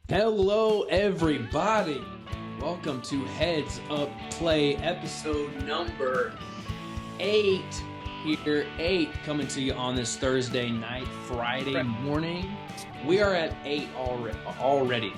Hello, everybody. Welcome to Heads Up Play, episode number 8. Here, 8, coming to you on this Thursday night, Friday morning. We are at 8 already.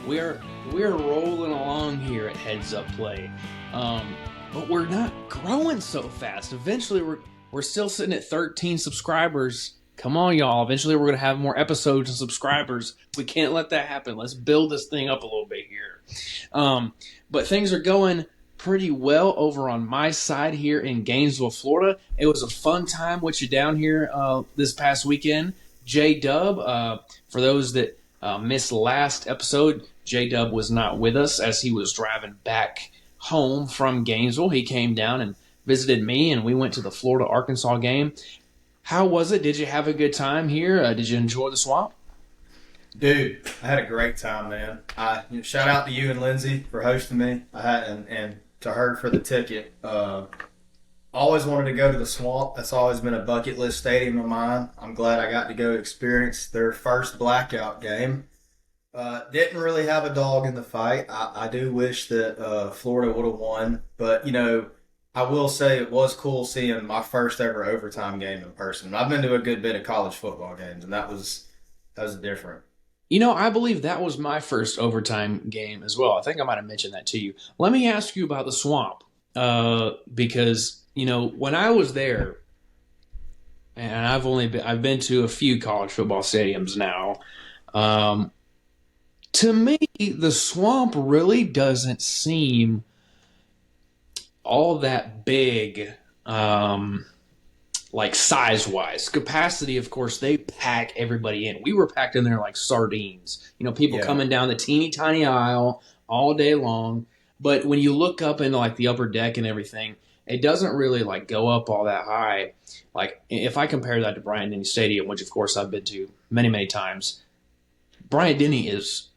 We're rolling along here at Heads Up Play, but we're not growing so fast. Eventually, we're still sitting at 13 subscribers. Come on, y'all. Eventually, we're going to have more episodes and subscribers. We can't let that happen. Let's build this thing up a little bit here. But things are going pretty well over on my side here in Gainesville, Florida. It was a fun time with you down here this past weekend. J-Dub, for those that missed last episode, J-Dub was not with us as he was driving back home from Gainesville. He came down and visited me, and we went to the Florida-Arkansas game. How was it? Did you have a good time here? Did you enjoy the swamp? Dude, I had a great time, man. Shout out to you and Lindsay for hosting me. And to her for the ticket. Always wanted to go to the swamp. That's always been a bucket list stadium of mine. I'm glad I got to go experience their first blackout game. Didn't really have a dog in the fight. I do wish that Florida would have won, but I will say it was cool seeing my first ever overtime game in person. I've been to a good bit of college football games, and that was different. I believe that was my first overtime game as well. I think I might have mentioned that to you. Let me ask you about the swamp, because when I was there, and I've been to a few college football stadiums now. To me, the swamp really doesn't seem all that big, like size-wise. Capacity, of course, they pack everybody in. We were packed in there like sardines. People coming down the teeny tiny aisle all day long. But when you look up into like the upper deck and everything, it doesn't really like go up all that high. Like if I compare that to Bryant-Denny Stadium, which of course I've been to many, many times, Bryant-Denny is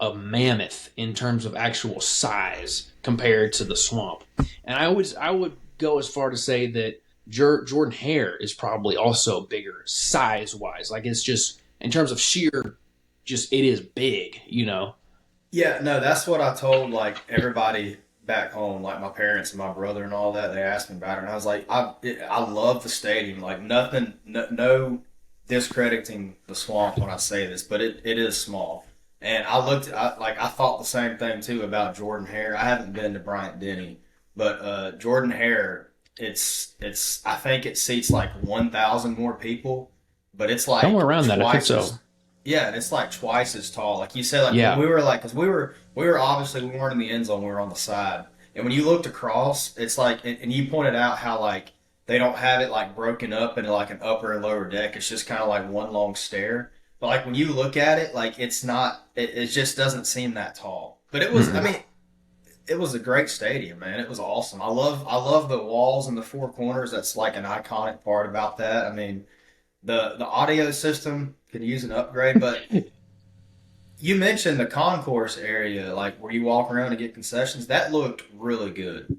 a mammoth in terms of actual size compared to the swamp. And I would go as far to say that Jordan Hare is probably also bigger size-wise. Like it's just, in terms of sheer, just it is big, Yeah, no, that's what I told like everybody back home, like my parents and my brother and all that. They asked me about it, and I was like, I love the stadium. Like nothing, no discrediting the swamp when I say this, but it is small. And I thought the same thing too about Jordan Hare. I haven't been to Bryant-Denny, but Jordan Hare, I think it seats like 1,000 more people, but it's like somewhere around that. I think so. Yeah, and it's like twice as tall. Like you said, like we were like, because we were obviously, we weren't in the end zone, we were on the side, and when you looked across, it's like, and you pointed out how like they don't have it like broken up into like an upper and lower deck. It's just kind of like one long stair. But like when you look at it, like it's not, it just doesn't seem that tall. But it was, I mean, it was a great stadium, man. It was awesome. I love the walls and the four corners. That's like an iconic part about that. I mean, the audio system could use an upgrade. But you mentioned the concourse area, like where you walk around and get concessions. That looked really good.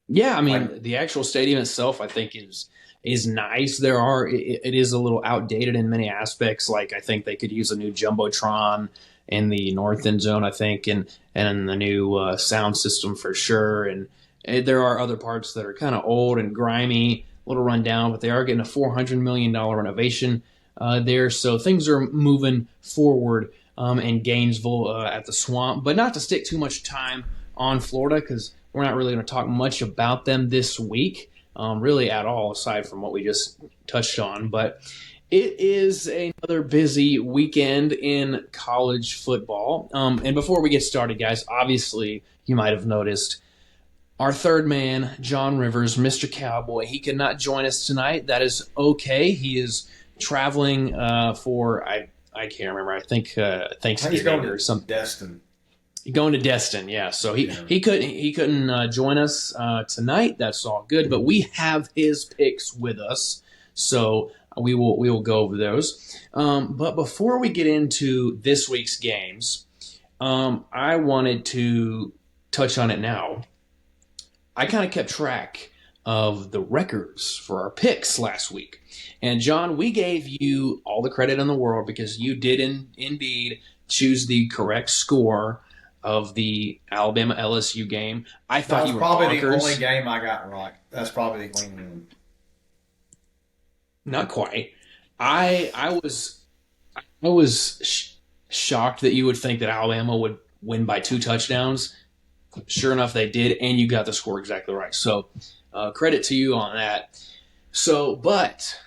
Yeah, I mean, the actual stadium itself, I think, is nice. It is a little outdated in many aspects. Like I think they could use a new jumbotron in the north end zone, I think, and the new sound system for sure. And there are other parts that are kind of old and grimy, a little run down, but they are getting a $400 million renovation there. So things are moving forward in Gainesville at the Swamp. But not to stick too much time on Florida, because we're not really going to talk much about them this week. Really at all, aside from what we just touched on. But it is another busy weekend in college football. And before we get started, guys, obviously you might have noticed our third man, John Rivers, Mr. Cowboy, he could not join us tonight. That is okay. He is traveling for, I can't remember, I think Thanksgiving or something. Destin. Going to Destin, yeah. So he couldn't join us tonight. That's all good. But we have his picks with us, so we will go over those. But before we get into this week's games, I wanted to touch on it now. I kind of kept track of the records for our picks last week. And John, we gave you all the credit in the world because you did indeed choose the correct score of the Alabama LSU game. I thought you were probably bonkers. The only game I got right. That's probably the only one. Not quite. I was shocked that you would think that Alabama would win by 2 touchdowns. Sure enough, they did, and you got the score exactly right. So credit to you on that. So, but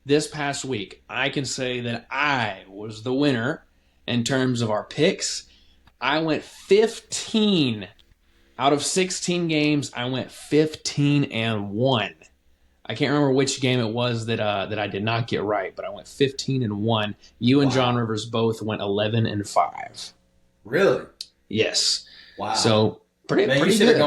this past week, I can say that I was the winner in terms of our picks. I went 15 out of 16 games. I went 15-1. I can't remember which game it was that I did not get right, but I went 15-1. You and John Rivers both went 11-5. Really? Yes. Wow. So pretty you good. Should have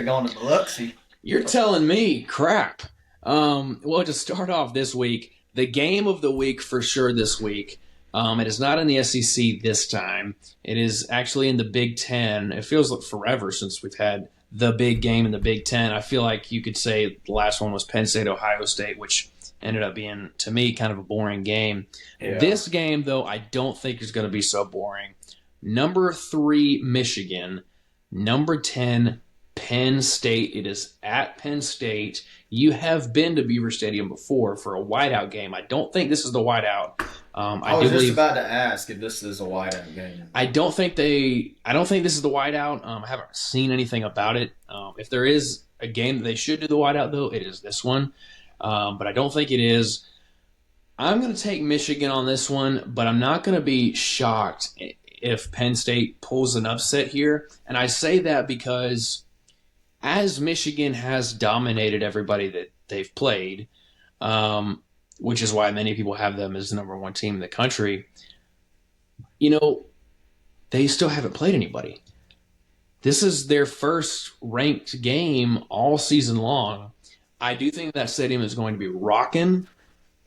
gone to Biloxi. You're telling me crap. Well, to start off this week, the game of the week for sure this week. It is not in the SEC this time. It is actually in the Big Ten. It feels like forever since we've had the big game in the Big Ten. I feel like you could say the last one was Penn State, Ohio State, which ended up being, to me, kind of a boring game. Yeah. This game, though, I don't think is going to be so boring. Number 3, Michigan. Number 10, Penn State. It is at Penn State. You have been to Beaver Stadium before for a whiteout game. I don't think this is the whiteout. I was just about to ask if this is a whiteout game. I don't think this is the whiteout. I haven't seen anything about it. If there is a game that they should do the whiteout, though, it is this one. But I don't think it is. I'm going to take Michigan on this one, but I'm not going to be shocked if Penn State pulls an upset here. And I say that because as Michigan has dominated everybody that they've played, which is why many people have them as the number 1 team in the country, they still haven't played anybody. This is their first ranked game all season long. I do think that stadium is going to be rocking.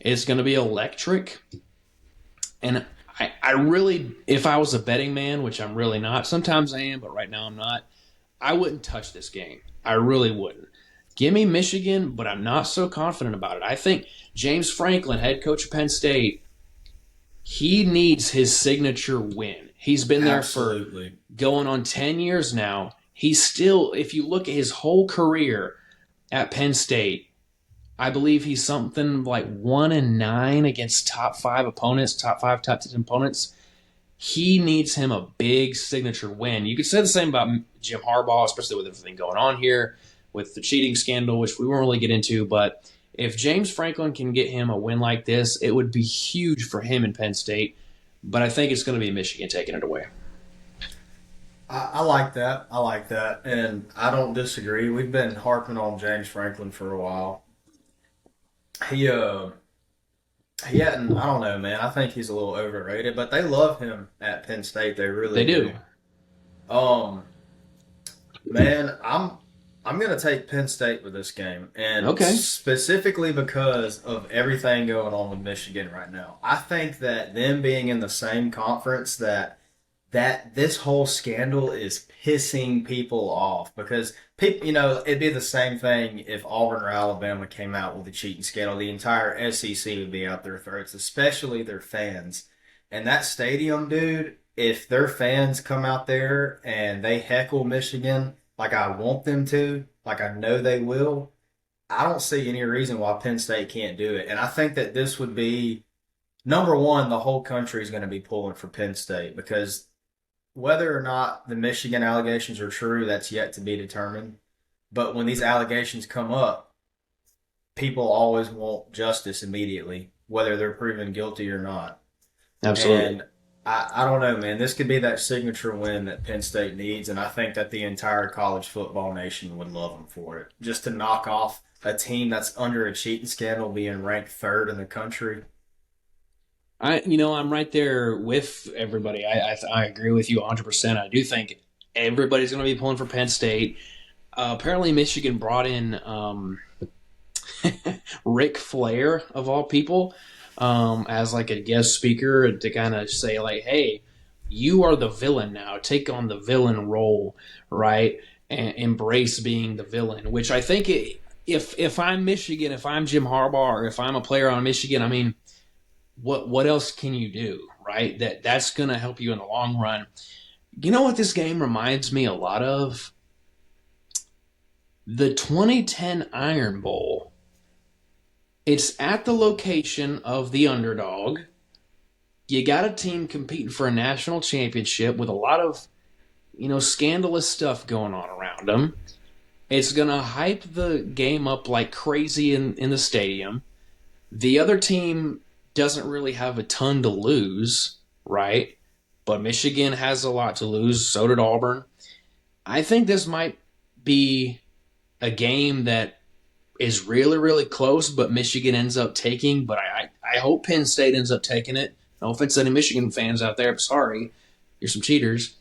It's going to be electric. And I really, if I was a betting man, which I'm really not, sometimes I am, but right now I'm not, I wouldn't touch this game. I really wouldn't. Give me Michigan, but I'm not so confident about it. I think James Franklin, head coach of Penn State, he needs his signature win. He's been there for going on 10 years now. He's still, if you look at his whole career at Penn State, I believe he's something like 1-9 against top 5 opponents, top 5, top 10 opponents. He needs him a big signature win. You could say the same about Jim Harbaugh, especially with everything going on here, with the cheating scandal, which we won't really get into. But if James Franklin can get him a win like this, it would be huge for him in Penn State. But I think it's going to be Michigan taking it away. I like that. And I don't disagree. We've been harping on James Franklin for a while. He hadn't, I don't know, man. I think he's a little overrated, but they love him at Penn State. They really do. Man, I'm going to take Penn State with this game, and specifically because of everything going on with Michigan right now. I think that them being in the same conference, that this whole scandal is pissing people off, because people, it'd be the same thing if Auburn or Alabama came out with a cheating scandal. The entire SEC would be out their throats, especially their fans. And that stadium, dude, if their fans come out there and they heckle Michigan like I want them to, like I know they will, I don't see any reason why Penn State can't do it. And I think that this would be, number one, the whole country is going to be pulling for Penn State, because whether or not the Michigan allegations are true, that's yet to be determined. But when these allegations come up, people always want justice immediately, whether they're proven guilty or not. Absolutely. And I don't know, man. This could be that signature win that Penn State needs, and I think that the entire college football nation would love them for it. Just to knock off a team that's under a cheating scandal being ranked 3rd in the country. I'm right there with everybody. I agree with you 100%. I do think everybody's going to be pulling for Penn State. Apparently, Michigan brought in Ric Flair, of all people, as like a guest speaker to kind of say, like, hey, you are the villain now. Take on the villain role, right? and embrace being the villain, which I think if I'm Michigan, if I'm Jim Harbaugh, or if I'm a player on Michigan, I mean, what else can you do, right? That's going to help you in the long run. You know what this game reminds me a lot of? The 2010 Iron Bowl. It's at the location of the underdog. You got a team competing for a national championship with a lot of, scandalous stuff going on around them. It's going to hype the game up like crazy in the stadium. The other team doesn't really have a ton to lose, right? But Michigan has a lot to lose. So did Auburn. I think this might be a game that is really, really close, but Michigan ends up taking. But I hope Penn State ends up taking it. No offense to any Michigan fans out there. I'm sorry. You're some cheaters.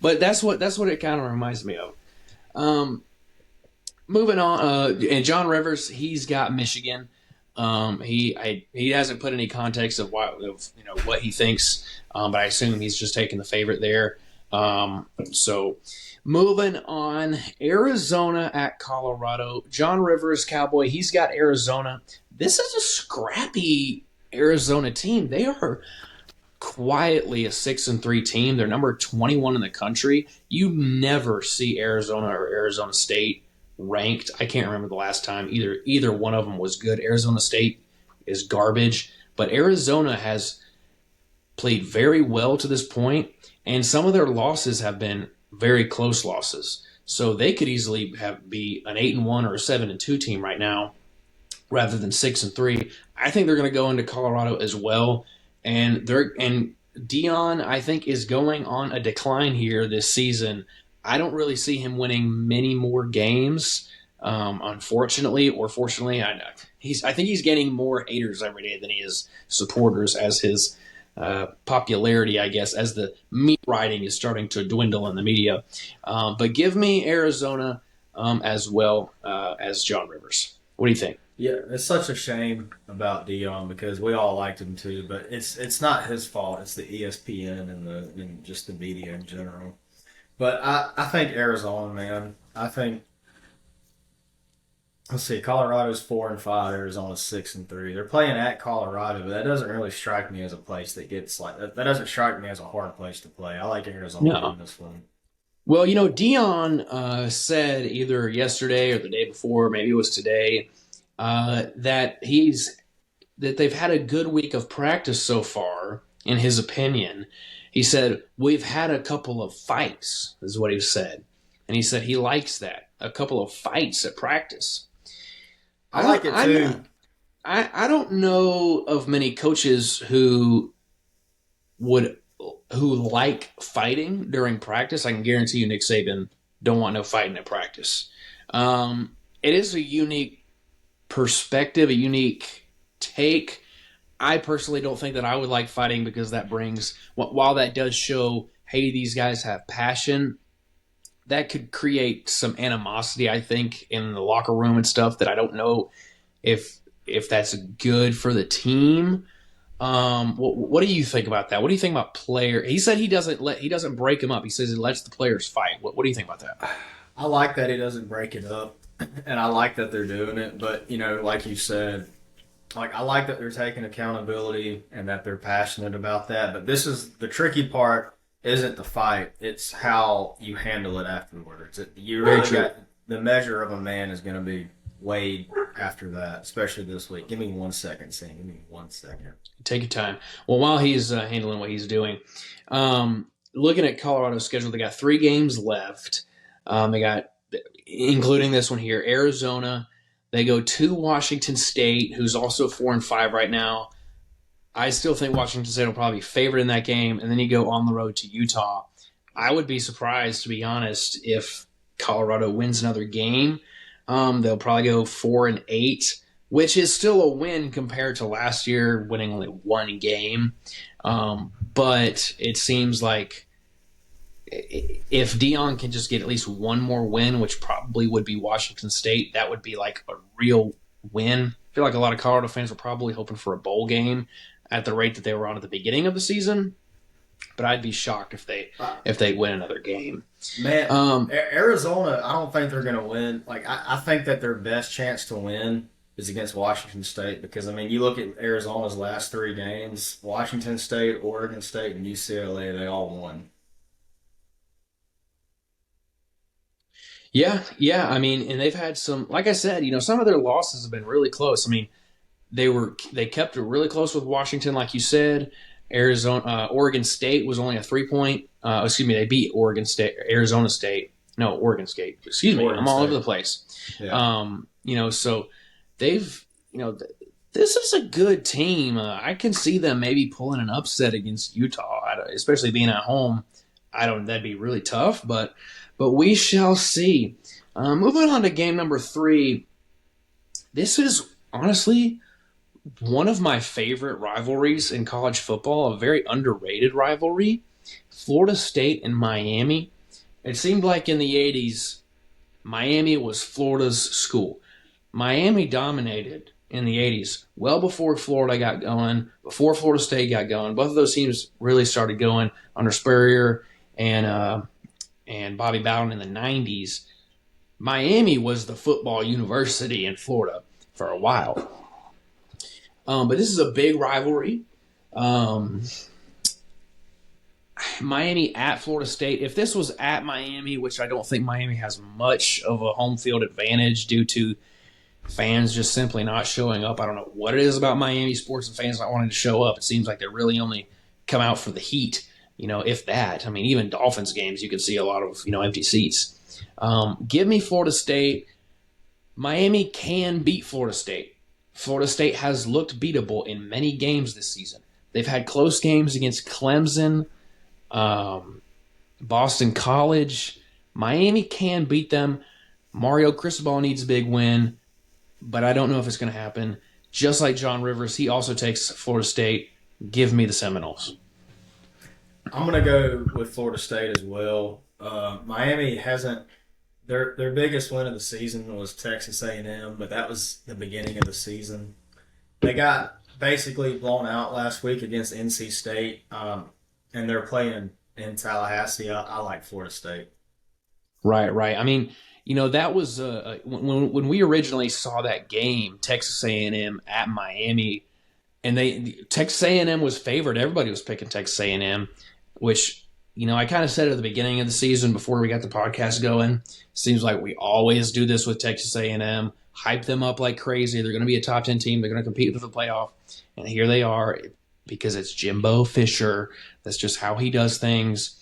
But that's what it kind of reminds me of. Moving on, and John Rivers, he's got Michigan. He hasn't put any context of what he thinks, but I assume he's just taking the favorite there. So moving on, Arizona at Colorado. John Rivers, Cowboy, he's got Arizona. This is a scrappy Arizona team. They are quietly a 6-3 team. They're number 21 in the country. You never see Arizona or Arizona State ranked. I can't remember the last time either one of them was good. Arizona State is garbage, but Arizona has played very well to this point, and some of their losses have been very close losses. So they could easily be an 8-1 or a 7-2 team right now, rather than 6-3. I think they're going to go into Colorado as well, and Dion, I think, is going on a decline here this season. I don't really see him winning many more games, unfortunately or fortunately. I think he's gaining more haters every day than he is supporters, as his popularity, I guess, as the meat writing is starting to dwindle in the media. But give me Arizona as well as John Rivers. What do you think? Yeah, it's such a shame about Dion because we all liked him too, but it's not his fault. It's the ESPN and just the media in general. But I think Arizona, man. I think, let's see, Colorado's 4-5, Arizona's 6-3. They're playing at Colorado, but that doesn't really strike me as a place that gets like that. That doesn't strike me as a hard place to play. I like Arizona in this one. Well, Dion said either yesterday or the day before, maybe it was today, that they've had a good week of practice so far, in his opinion. He said, we've had a couple of fights, is what he said. And he said he likes that, a couple of fights at practice. I like it too. I don't know of many coaches who like fighting during practice. I can guarantee you Nick Saban don't want no fighting at practice. It is a unique perspective, a unique take. I personally don't think that I would like fighting because that brings, while that does show, hey, these guys have passion, that could create some animosity, I think, in the locker room and stuff that I don't know if that's good for the team. What do you think about that? What do you think about player? He said he doesn't break them up. He says he lets the players fight. What do you think about that? I like that he doesn't break it up, and I like that they're doing it. But like you said, I like that they're taking accountability and that they're passionate about that. But this is the tricky part. Isn't the fight? It's how you handle it afterwards. The measure of a man is going to be weighed after that, especially this week. Give me 1 second, Sam. Give me 1 second. Take your time. Well, while he's handling what he's doing, looking at Colorado's schedule, they got 3 games left. They got, including this one here, Arizona. They go to Washington State, who's also 4-5 right now. I still think Washington State will probably be favored in that game, and then you go on the road to Utah. I would be surprised, to be honest, if Colorado wins another game. They'll probably go 4-8, which is still a win compared to last year, winning only 1 game. But it seems like if Dion can just get at least one more win, which probably would be Washington State, that would be like a real win. I feel like a lot of Colorado fans were probably hoping for a bowl game at the rate that they were on at the beginning of the season. but I'd be shocked if they win another game. Man, Arizona, I don't think they're going to win. Like, I think that their best chance to win is against Washington State because, I mean, you look at Arizona's last 3 games, Washington State, Oregon State, and UCLA, they all won. Yeah. I mean, and they've had some, like I said, some of their losses have been really close. I mean, they kept it really close with Washington, like you said. Oregon State was only a 3-point. They beat Oregon State, Arizona State. No, Oregon State. Excuse me, I'm all over the place. Yeah. So they've, this is a good team. I can see them maybe pulling an upset against Utah, especially being at home. That'd be really tough, but we shall see. Moving on to game number 3. This is honestly one of my favorite rivalries in college football, a very underrated rivalry. Florida State and Miami. It seemed like in the 80s, Miami was Florida's school. Miami dominated in the 80s, well before Florida got going, before Florida State got going. Both of those teams really started going under Spurrier and Bobby Bowden in the 90s. Miami was the football university in Florida for a while. But this is a big rivalry. Miami at Florida State. If this was at Miami, which I don't think Miami has much of a home field advantage due to fans just simply not showing up. I don't know what it is about Miami sports and fans not wanting to show up. It seems like they really only come out for the heat, if that. I mean, even Dolphins games, you can see a lot of, empty seats. Give me Florida State. Miami can beat Florida State. Florida State has looked beatable in many games this season. They've had close games against Clemson, Boston College. Miami can beat them. Mario Cristobal needs a big win, but I don't know if it's going to happen. Just like John Rivers, he also takes Florida State. Give me the Seminoles. I'm going to go with Florida State as well. Miami hasn't. Their biggest win of the season was Texas A&M, but that was the beginning of the season. They got basically blown out last week against NC State, and they're playing in Tallahassee. I like Florida State. Right. I mean, that was when we originally saw that game, Texas A&M at Miami, and Texas A&M was favored. Everybody was picking Texas A&M, which I kind of said at the beginning of the season before we got the podcast going. Seems like we always do this with Texas A&M, hype them up like crazy. They're going to be a top 10 team. They're going to compete for the playoff. And here they are because it's Jimbo Fisher. That's just how he does things.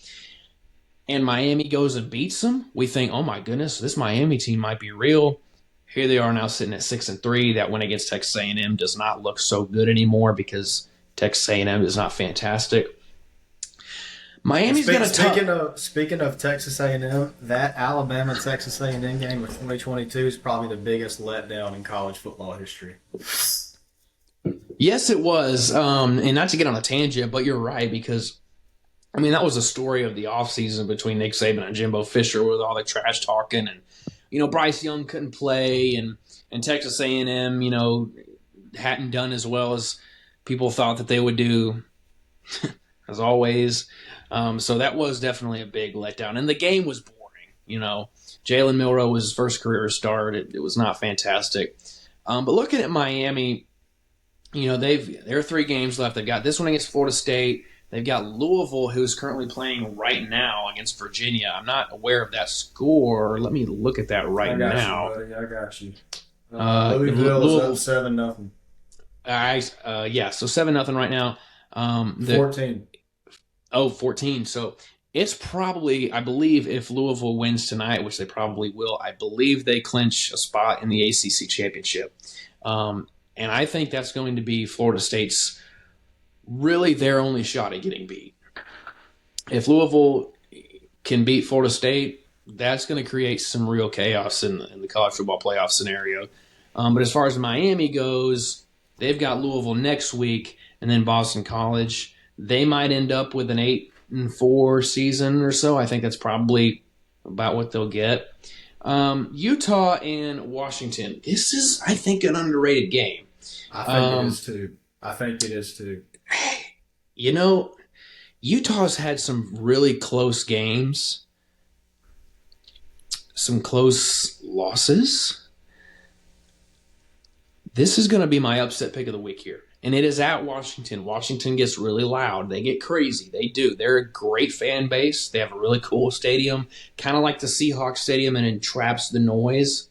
And Miami goes and beats them. We think, oh my goodness, this Miami team might be real. Here they are now sitting at 6-3. That win against Texas A&M does not look so good anymore because Texas A&M is not fantastic. Miami's going to Speaking of Texas A&M, that Alabama-Texas A&M game of 2022 is probably the biggest letdown in college football history. Yes, it was. And not to get on a tangent, but you're right because, that was a story of the offseason between Nick Saban and Jimbo Fisher with all the trash talking. And, Bryce Young couldn't play and Texas A&M, hadn't done as well as people thought that they would do, as always. So that was definitely a big letdown. And the game was boring, Jalen Milroe was his first career start. It was not fantastic. But looking at Miami, there are 3 games left. They've got this one against Florida State. They've got Louisville, who's currently playing right now against Virginia. I'm not aware of that score. Let me look at that right now. I got you. Louisville is up 7-0. So 7-0 right now. 14. 14. So it's probably, I believe, if Louisville wins tonight, which they probably will, I believe they clinch a spot in the ACC championship. And I think that's going to be Florida State's really their only shot at getting beat. If Louisville can beat Florida State, that's going to create some real chaos in the college football playoff scenario. But as far as Miami goes, they've got Louisville next week and then Boston College. They might end up with an 8-4 season or so. I think that's probably about what they'll get. Utah and Washington. This is, I think, an underrated game. I think it is too. Utah's had some really close games, some close losses. This is going to be my upset pick of the week here. And it is at Washington. Washington gets really loud. They get crazy. They do. They're a great fan base. They have a really cool stadium, kind of like the Seahawks stadium, and it traps the noise.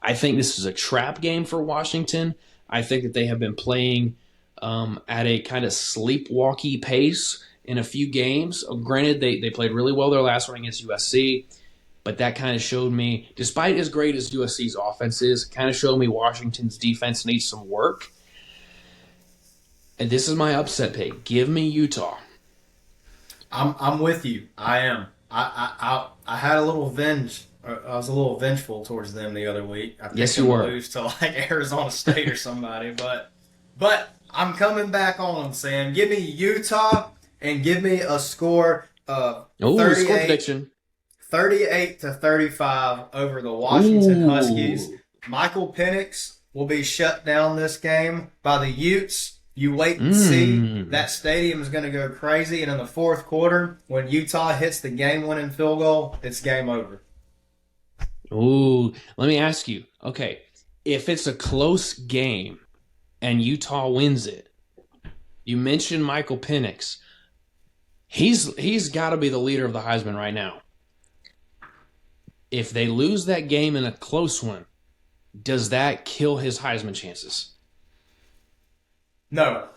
I think this is a trap game for Washington. I think that they have been playing at a kind of sleepwalky pace in a few games. Granted, they played really well their last one against USC, but that kind of showed me, despite as great as USC's offense is, kind of showed me Washington's defense needs some work. And this is my upset pick. Give me Utah. I'm with you. I am. I had a little I was a little vengeful towards them the other week. I yes, you were. Lose to like Arizona State or somebody, but I'm coming back on them, Sam. Give me Utah and give me a score of 38, score prediction. 38-35 over the Washington Huskies. Michael Penix will be shut down this game by the Utes. You wait and see. That stadium is going to go crazy. And in the fourth quarter, when Utah hits the game-winning field goal, it's game over. Ooh, let me ask you. Okay, if it's a close game and Utah wins it, you mentioned Michael Penix. He's got to be the leader of the Heisman right now. If they lose that game in a close one, does that kill his Heisman chances? No.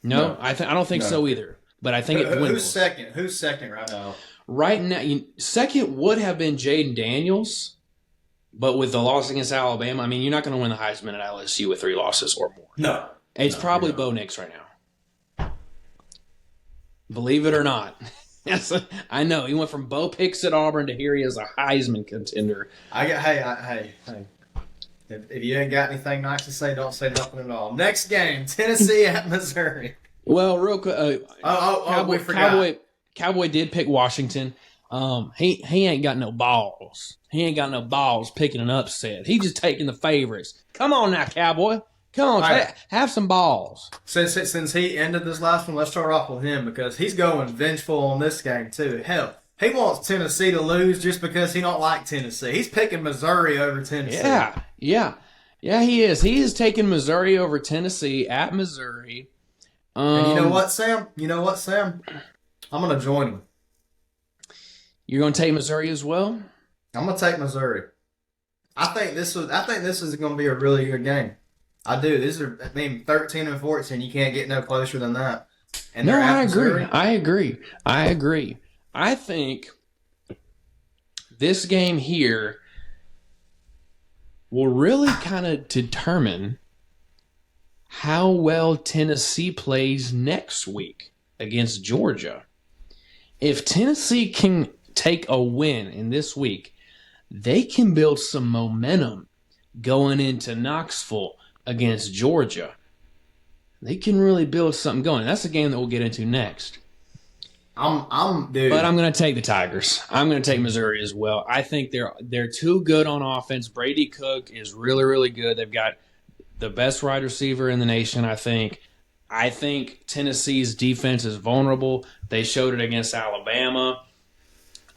I don't think so either. But I think it dwindles. Who's second? Who's second right now? Right now, second would have been Jaden Daniels, but with the loss against Alabama, I mean, you're not going to win the Heisman at LSU with 3 losses or more. No. It's probably Bo Nix right now. Believe it or not. I know. He went from Bo Picks at Auburn to here he is a Heisman contender. Hey. If you ain't got anything nice to say, don't say nothing at all. Next game, Tennessee at Missouri. Well, real quick. We forgot. Cowboy did pick Washington. He ain't got no balls. He ain't got no balls picking an upset. He just taking the favorites. Come on now, Cowboy. Come on, right. Have some balls. Since he ended this last one, let's start off with him because he's going vengeful on this game too. Hell, he wants Tennessee to lose just because he don't like Tennessee. He's picking Missouri over Tennessee. Yeah, he is. He is taking Missouri over Tennessee at Missouri. And you know what, Sam? I'm going to join him. You're going to take Missouri as well? I'm going to take Missouri. I think this is going to be a really good game. I do. 13 and 14. You can't get no closer than that. And no, I agree. I think this game here will really kind of determine how well Tennessee plays next week against Georgia. If Tennessee can take a win in this week, they can build some momentum going into Knoxville against Georgia. They can really build something going. That's a game that we'll get into next. Dude. But I'm going to take the Tigers. I'm going to take Missouri as well. I think they're too good on offense. Brady Cook is really, really good. They've got the best wide receiver in the nation, I think. I think Tennessee's defense is vulnerable. They showed it against Alabama.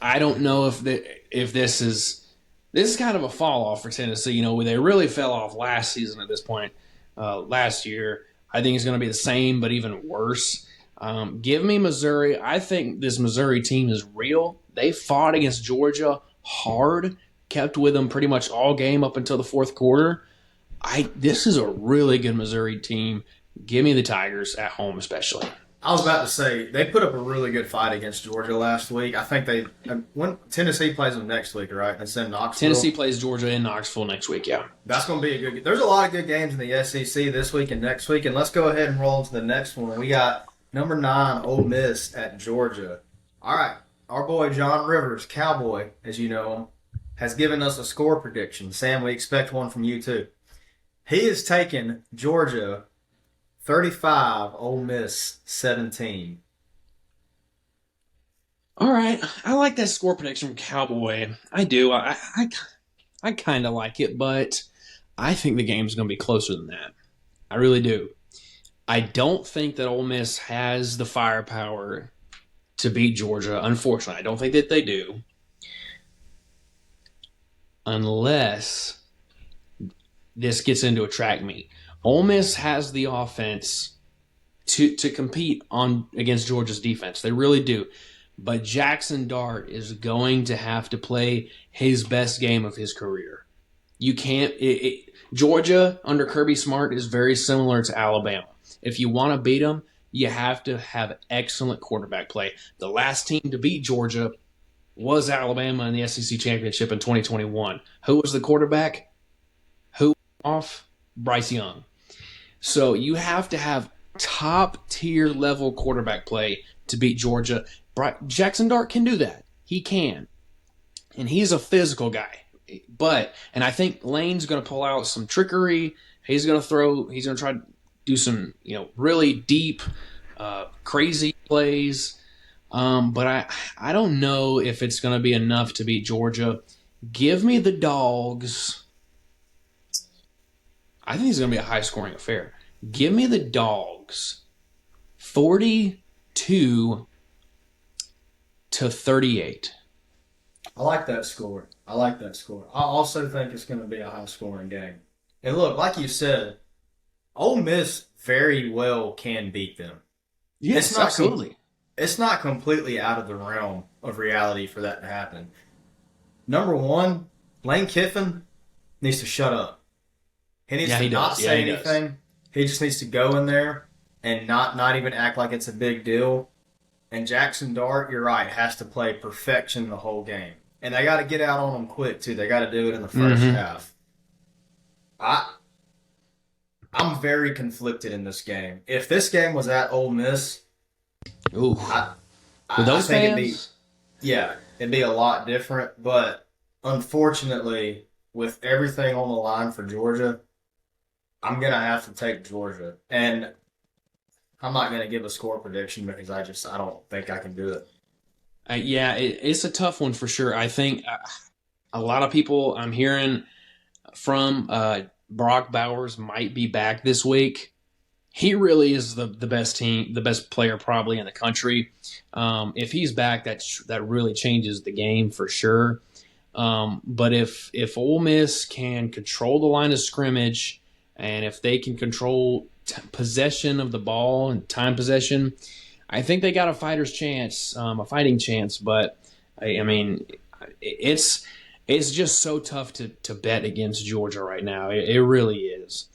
I don't know if this is kind of a fall off for Tennessee. They really fell off last season at this point, last year. I think it's going to be the same, but even worse. Give me Missouri. I think this Missouri team is real. They fought against Georgia hard, kept with them pretty much all game up until the fourth quarter. This is a really good Missouri team. Give me the Tigers at home especially. I was about to say, they put up a really good fight against Georgia last week. I think when Tennessee plays them next week, right? It's in Knoxville. Tennessee plays Georgia in Knoxville next week, yeah. That's going to be a good game. There's a lot of good games in the SEC this week and next week, and let's go ahead and roll into the next one. We got number 9, Ole Miss at Georgia. All right, our boy John Rivers, Cowboy, as you know him, has given us a score prediction. Sam, we expect one from you too. He has taken Georgia 35, Ole Miss 17. All right, I like that score prediction from Cowboy. I do. I kind of like it, but I think the game's going to be closer than that. I really do. I don't think that Ole Miss has the firepower to beat Georgia. Unfortunately, I don't think that they do. Unless this gets into a track meet. Ole Miss has the offense to compete against Georgia's defense. They really do. But Jackson Dart is going to have to play his best game of his career. You can't. Georgia under Kirby Smart is very similar to Alabama. If you want to beat them, you have to have excellent quarterback play. The last team to beat Georgia was Alabama in the SEC Championship in 2021. Who was the quarterback? Who off? Bryce Young. So you have to have top-tier level quarterback play to beat Georgia. Jackson Dart can do that. He can. And he's a physical guy. And I think Lane's going to pull out some trickery. He's going to try to do some, really deep, crazy plays. But I don't know if it's going to be enough to beat Georgia. Give me the Dogs. I think it's going to be a high-scoring affair. Give me the Dogs 42-38. I like that score. I also think it's going to be a high-scoring game. And look, like you said, Ole Miss very well can beat them. Yes, absolutely. It's not completely out of the realm of reality for that to happen. Number one, Lane Kiffin needs to shut up. He needs to not say anything. He just needs to go in there and not even act like it's a big deal. And Jackson Dart, you're right, has to play perfection the whole game. And they got to get out on them quick, too. They got to do it in the first half. I'm very conflicted in this game. If this game was at Ole Miss, with those fans? It'd be a lot different. But unfortunately, with everything on the line for Georgia, I'm going to have to take Georgia. And I'm not going to give a score prediction because I don't think I can do it. It's a tough one for sure. I think a lot of people I'm hearing from Brock Bowers might be back this week. He really is the best player probably in the country. If he's back, that really changes the game for sure. But if Ole Miss can control the line of scrimmage, and if they can control possession of the ball and time possession, I think they got a fighting chance. But I mean, it's just so tough to bet against Georgia right now. It really is.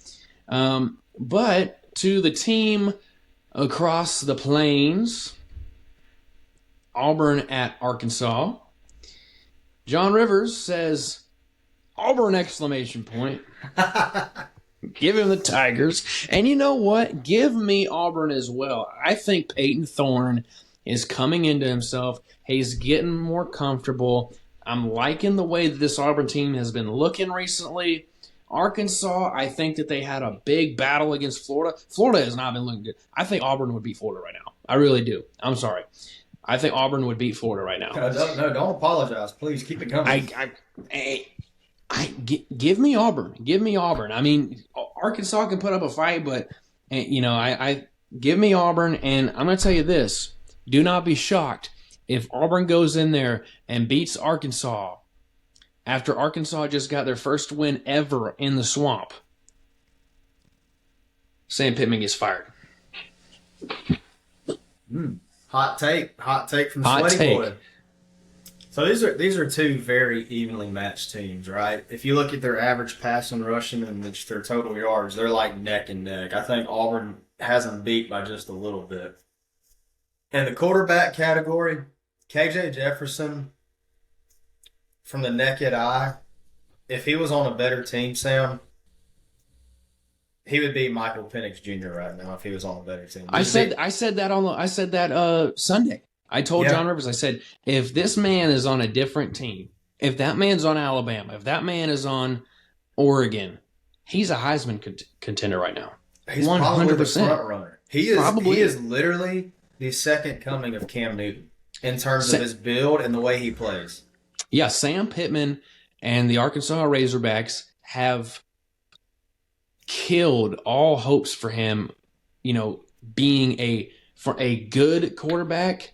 But to the team across the plains, Auburn at Arkansas. John Rivers says, Auburn ! Give him the Tigers. And you know what? Give me Auburn as well. I think Peyton Thorne is coming into himself. He's getting more comfortable. I'm liking the way that this Auburn team has been looking recently. Arkansas, I think that they had a big battle against Florida. Florida has not been looking good. I think Auburn would beat Florida right now. I really do. I'm sorry. I think Auburn would beat Florida right now. No, don't apologize. Please keep it coming. Give me Auburn. Give me Auburn. I mean, Arkansas can put up a fight, but I give me Auburn. And I'm going to tell you this: do not be shocked if Auburn goes in there and beats Arkansas after Arkansas just got their first win ever in the swamp. Sam Pittman gets fired. Hot take from Sweaty Boy. So these are two very evenly matched teams, right? If you look at their average passing, rushing, and their total yards, they're like neck and neck. I think Auburn has them beat by just a little bit. In the quarterback category, KJ Jefferson, from the naked eye, if he was on a better team, Sam, he would be Michael Penix Jr. right now if he was on a better team. I said that Sunday. I told John Rivers, I said, if this man is on a different team, if that man's on Alabama, if that man is on Oregon, he's a Heisman contender right now. He's 100%. Probably the front runner. He is literally the second coming of Cam Newton in terms of his build and the way he plays. Yeah, Sam Pittman and the Arkansas Razorbacks have killed all hopes for him, being a good quarterback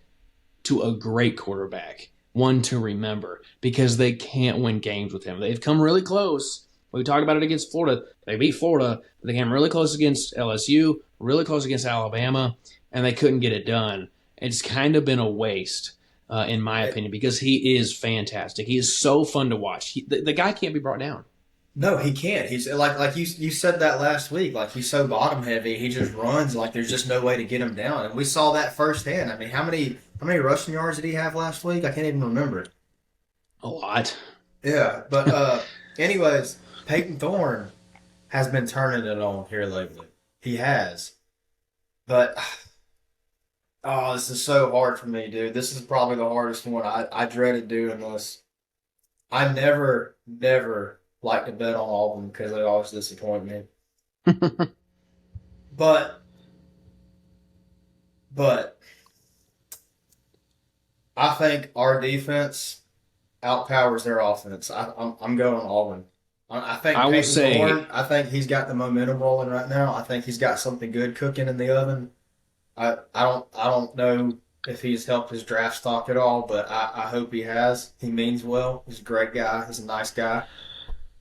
to a great quarterback, one to remember, because they can't win games with him. They've come really close. We talked about it against Florida. They beat Florida. But they came really close against LSU, really close against Alabama, and they couldn't get it done. It's kind of been a waste, in my opinion, because he is fantastic. He is so fun to watch. The guy can't be brought down. No, he can't. He's like you said that last week. Like, he's so bottom heavy, he just runs like there's just no way to get him down. And we saw that firsthand. I mean, how many rushing yards did he have last week? I can't even remember. A lot. Yeah, but anyways, Peyton Thorne has been turning it on here lately. He has. But this is so hard for me, dude. This is probably the hardest one. I dreaded doing this. I never like to bet on Auburn because they always disappoint me. But I think our defense outpowers their offense. I'm going Auburn. I think Peyton Thorne, I think he's got the momentum rolling right now. I think he's got something good cooking in the oven. I don't know if he's helped his draft stock at all, but I hope he has. He means well. He's a great guy. He's a nice guy.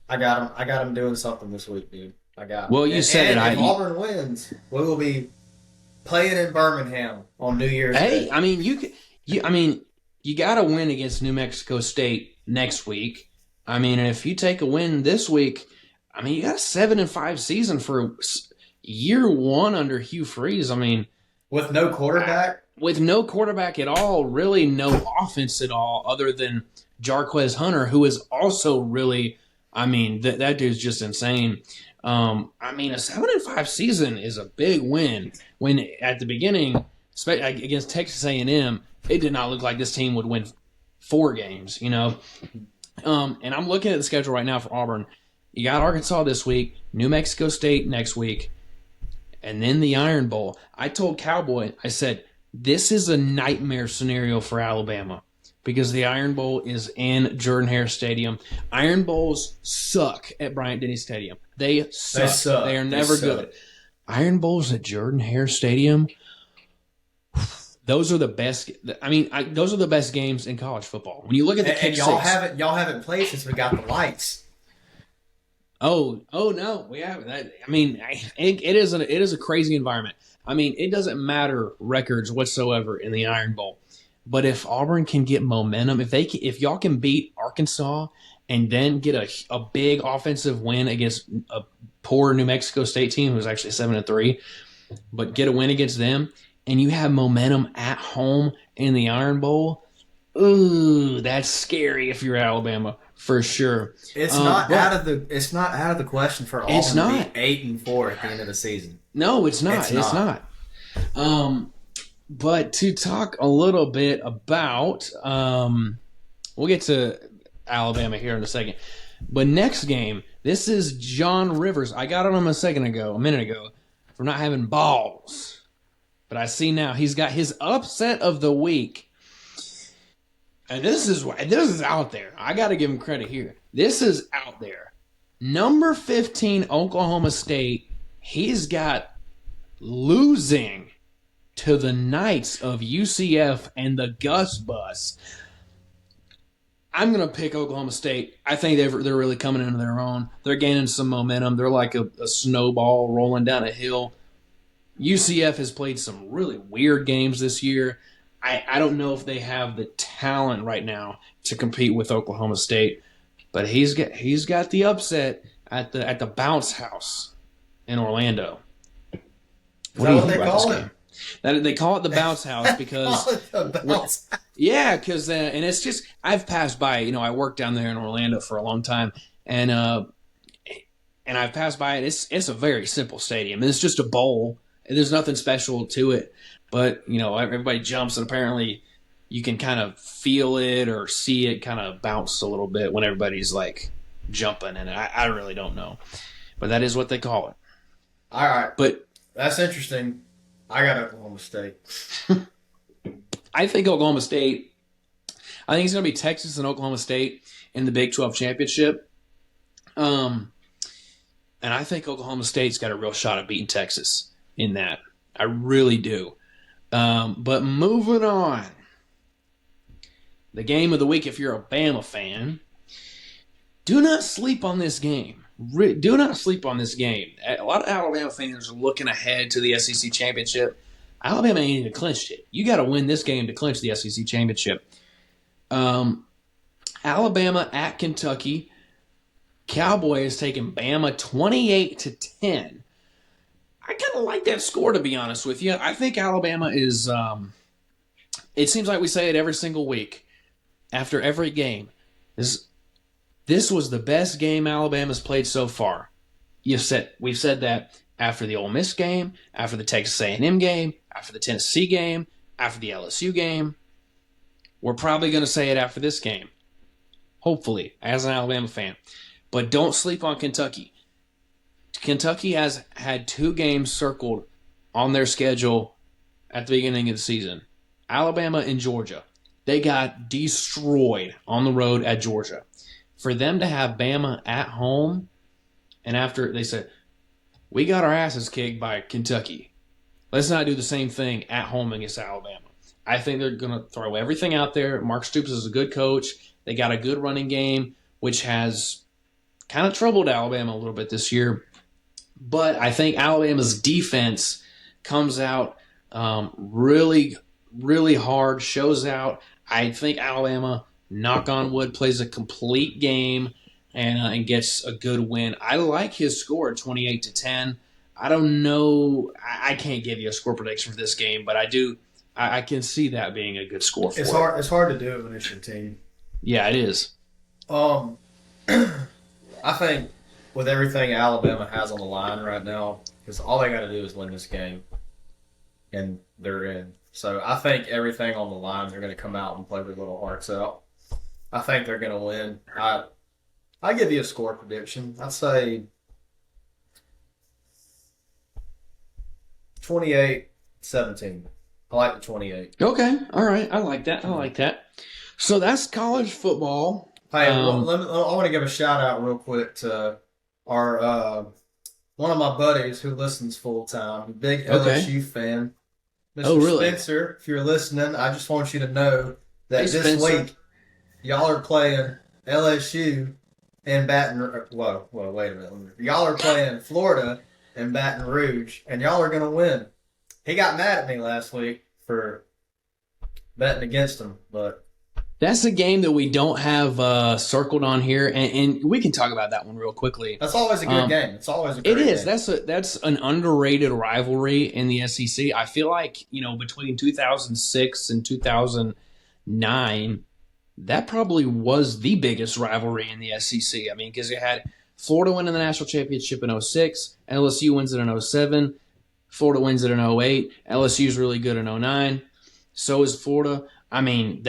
I got him doing something this week, dude. I got him. Well, you said it. If Auburn wins, we will be playing in Birmingham on New Year's Day. I mean, you got to win against New Mexico State next week. I mean, and if you take a win this week, I mean, you got a 7-5 season for year one under Hugh Freeze. I mean, with no quarterback. With no quarterback at all, really no offense at all, other than Jarquez Hunter, who is also really. I mean, that dude's just insane. I mean, a 7-5 season is a big win. When at the beginning, against Texas A&M, it did not look like this team would win 4 games, you know. And I'm looking at the schedule right now for Auburn. You got Arkansas this week, New Mexico State next week, and then the Iron Bowl. I told Cowboy, I said, this is a nightmare scenario for Alabama. Because the Iron Bowl is in Jordan-Hare Stadium. Iron Bowls suck at Bryant-Denny Stadium. They suck. They are never good. Iron Bowls at Jordan-Hare Stadium, those are the best. I mean, those are the best games in college football. When you look at the and y'all haven't played since we got the lights. Oh no, we haven't. I mean, it is a crazy environment. I mean, it doesn't matter records whatsoever in the Iron Bowl. But if Auburn can get momentum, if y'all can beat Arkansas and then get a big offensive win against a poor New Mexico State team who's actually 7-3, but get a win against them, and you have momentum at home in the Iron Bowl, ooh, that's scary if you're Alabama for sure. It's not out of the question for Auburn to be 8-4 at the end of the season. No, it's not. It's not. But to talk a little bit about, we'll get to Alabama here in a second. But next game, this is John Rivers. I got on him a minute ago, for not having balls. But I see now he's got his upset of the week. And this is out there. I got to give him credit here. This is out there. Number 15, Oklahoma State. He's got losing to the Knights of UCF and the Gus Bus. I'm going to pick Oklahoma State. I think they're really coming into their own. They're gaining some momentum. They're like a snowball rolling down a hill. UCF has played some really weird games this year. I don't know if they have the talent right now to compete with Oklahoma State, but he's got the upset at the Bounce House in Orlando. What do you think about this game? They call it the Bounce House because because and it's just I've passed by. You know, I worked down there in Orlando for a long time, and I've passed by it. It's a very simple stadium. It's just a bowl, and there's nothing special to it. But you know, everybody jumps, and apparently you can kind of feel it or see it kind of bounce a little bit when everybody's like jumping, and I really don't know, but that is what they call it. All right, but that's interesting. I got Oklahoma State. I think Oklahoma State. I think it's going to be Texas and Oklahoma State in the Big 12 championship. And I think Oklahoma State's got a real shot at beating Texas in that. I really do. But moving on, the game of the week if you're a Bama fan. Do not sleep on this game. Do not sleep on this game. A lot of Alabama fans are looking ahead to the SEC championship. Alabama ain't even clinched it. You got to win this game to clinch the SEC championship. Alabama at Kentucky. Cowboys taking Bama 28-10. I kind of like that score, to be honest with you. I think Alabama is. It seems like we say it every single week, after every game. This was the best game Alabama's played so far. We've said that after the Ole Miss game, after the Texas A&M game, after the Tennessee game, after the LSU game. We're probably going to say it after this game. Hopefully, as an Alabama fan. But don't sleep on Kentucky. Kentucky has had 2 games circled on their schedule at the beginning of the season. Alabama and Georgia. They got destroyed on the road at Georgia. For them to have Bama at home, and after they said, we got our asses kicked by Kentucky. Let's not do the same thing at home against Alabama. I think they're going to throw everything out there. Mark Stoops is a good coach. They got a good running game, which has kind of troubled Alabama a little bit this year. But I think Alabama's defense comes out really, really hard, shows out. I think Alabama, knock on wood, plays a complete game and gets a good win. I like his score, 28-10. I don't know. I can't give you a score prediction for this game, but I do. I can see that being a good score for it. It's hard to do it when it's your team. Yeah, it is. I think with everything Alabama has on the line right now, because all they got to do is win this game, and they're in. So I think everything on the line, they're going to come out and play their little hearts out. I think they're going to win. I give you a score prediction. I'd say 28-17. I like the 28. Okay, all right. I like that. So that's college football. Hey, I want to give a shout out real quick to our one of my buddies who listens full time, a big LSU fan, Mr. Spencer. If you're listening, I just want you to know that this week y'all are playing LSU in Baton Rouge. Whoa, wait a minute. Y'all are playing Florida in Baton Rouge, and y'all are going to win. He got mad at me last week for betting against him, but that's a game that we don't have circled on here, and we can talk about that one real quickly. That's always a good game. It's always a great game. It is. That's an underrated rivalry in the SEC. I feel like, between 2006 and 2009, that probably was the biggest rivalry in the SEC. I mean, because you had Florida winning the national championship in 2006, LSU wins it in 2007, Florida wins it in 2008, LSU's really good in 2009, so is Florida. I mean,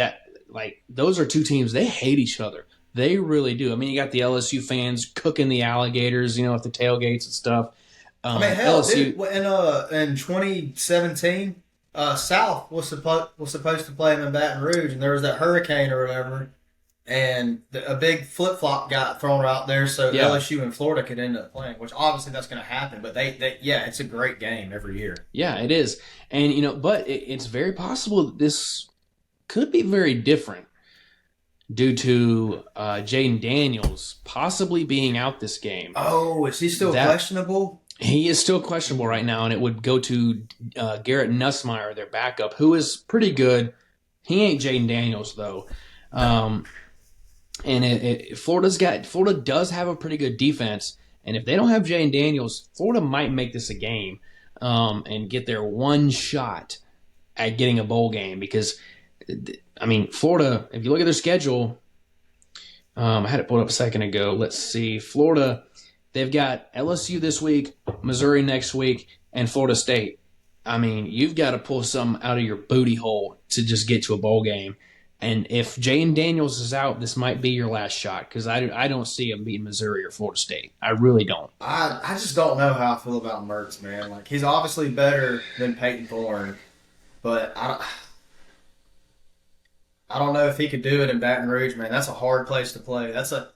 those are 2 teams, they hate each other. They really do. I mean, you got the LSU fans cooking the alligators, at the tailgates and stuff. LSU in 2017, South was supposed to play them in Baton Rouge, and there was that hurricane or whatever, and a big flip-flop got thrown out there, so LSU and Florida could end up playing, which obviously that's going to happen, but it's a great game every year. Yeah, it is. And, but it's very possible that this could be very different due to Jaden Daniels possibly being out this game. Oh, is he still questionable? He is still questionable right now, and it would go to Garrett Nussmeier, their backup, who is pretty good. He ain't Jaden Daniels, though. Florida does have a pretty good defense, and if they don't have Jaden Daniels, Florida might make this a game and get their one shot at getting a bowl game because – I mean, Florida, if you look at their schedule, I had it pulled up a second ago. Let's see. Florida, they've got LSU this week, Missouri next week, and Florida State. I mean, you've got to pull something out of your booty hole to just get to a bowl game. And if Jaden Daniels is out, this might be your last shot because I don't see him beating Missouri or Florida State. I really don't. I just don't know how I feel about Mertz, man. Like, he's obviously better than Peyton Thorne, but I don't know if he could do it in Baton Rouge, man. That's a hard place to play. That's a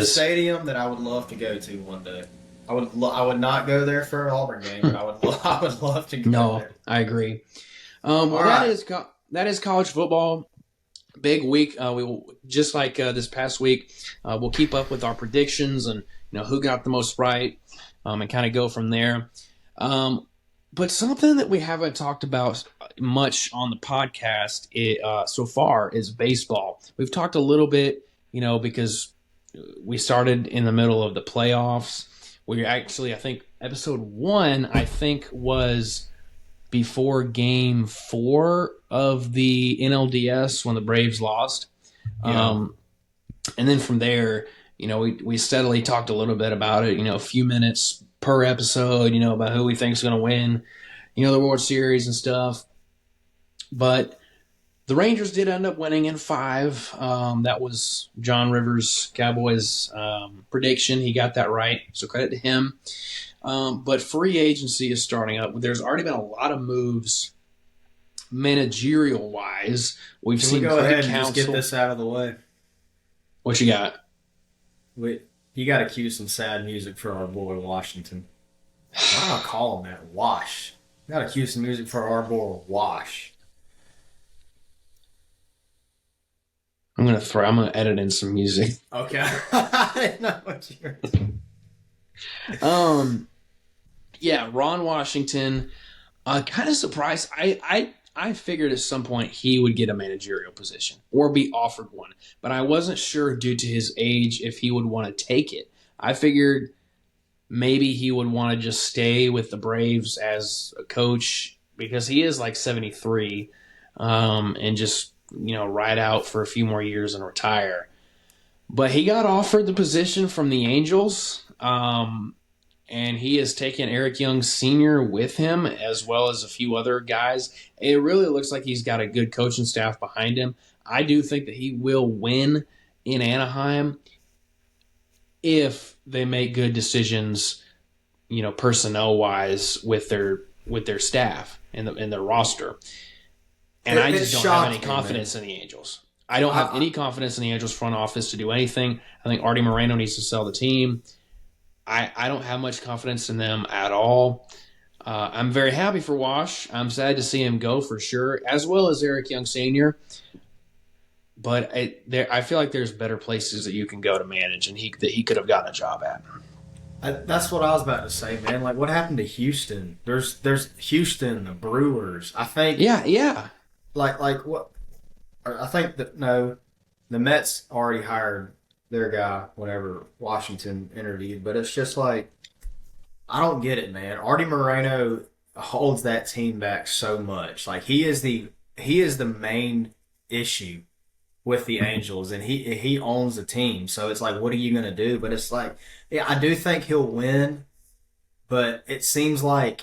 stadium that I would love to go to one day. I would not go there for an Auburn game, but I would love to go there. No, I agree. That is college football. big week. We will, just like this past week, we'll keep up with our predictions and who got the most right, and kind of go from there. But something that we haven't talked about much on the podcast so far is baseball. We've talked a little bit, because we started in the middle of the playoffs. We actually, I think, episode 1, was before Game 4 of the NLDS when the Braves lost. Yeah. And then from there, we steadily talked a little bit about it, a few minutes per episode, about who we think is going to win, the World Series and stuff. But the Rangers did end up winning in 5. That was John Rivers' Cowboys prediction. He got that right, so credit to him. But free agency is starting up. There's already been a lot of moves managerial-wise. We've seen go ahead and just get this out of the way? What you got? You got to cue some sad music for our boy Washington. I'm going to call him that, Wash. You got to cue some music for our boy Wash. I'm gonna edit in some music. Okay. I didn't know what you were Yeah, Ron Washington. Kind of surprised. I figured at some point he would get a managerial position or be offered one, but I wasn't sure due to his age if he would want to take it. I figured maybe he would want to just stay with the Braves as a coach because he is like 73, and just ride out for a few more years and retire. But he got offered the position from the Angels, and he has taken Eric Young Sr. with him, as well as a few other guys. It really looks like he's got a good coaching staff behind him. I do think that he will win in Anaheim if they make good decisions, personnel-wise with their staff and their roster. And I just don't have any confidence in the Angels. I don't have any confidence in the Angels front office to do anything. I think Artie Moreno needs to sell the team. I don't have much confidence in them at all. I'm very happy for Wash. I'm sad to see him go for sure, as well as Eric Young Sr. But I feel like there's better places that you can go to manage, and he could have gotten a job at. That's what I was about to say, man. Like, what happened to Houston? There's Houston, the Brewers. I think. Yeah. Like what? I think that the Mets already hired their guy whenever Washington interviewed, but it's just like I don't get it, man. Artie Moreno holds that team back so much. Like he is the main issue with the Angels, and he owns the team. So it's like, what are you gonna do? But it's like, yeah, I do think he'll win, but it seems like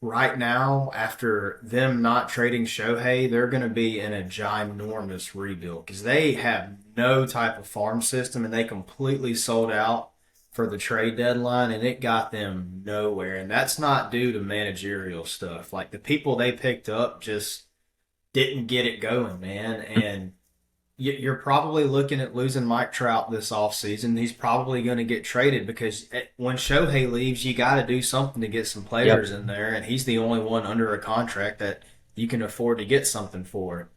right now, after them not trading Shohei, they're going to be in a ginormous rebuild because they have no type of farm system, and they completely sold out for the trade deadline, and it got them nowhere. And that's not due to managerial stuff. Like, the people they picked up just didn't get it going, man. And you're probably looking at losing Mike Trout this offseason. He's probably going to get traded because when Shohei leaves, you got to do something to get some players in there, and he's the only one under a contract that you can afford to get something for.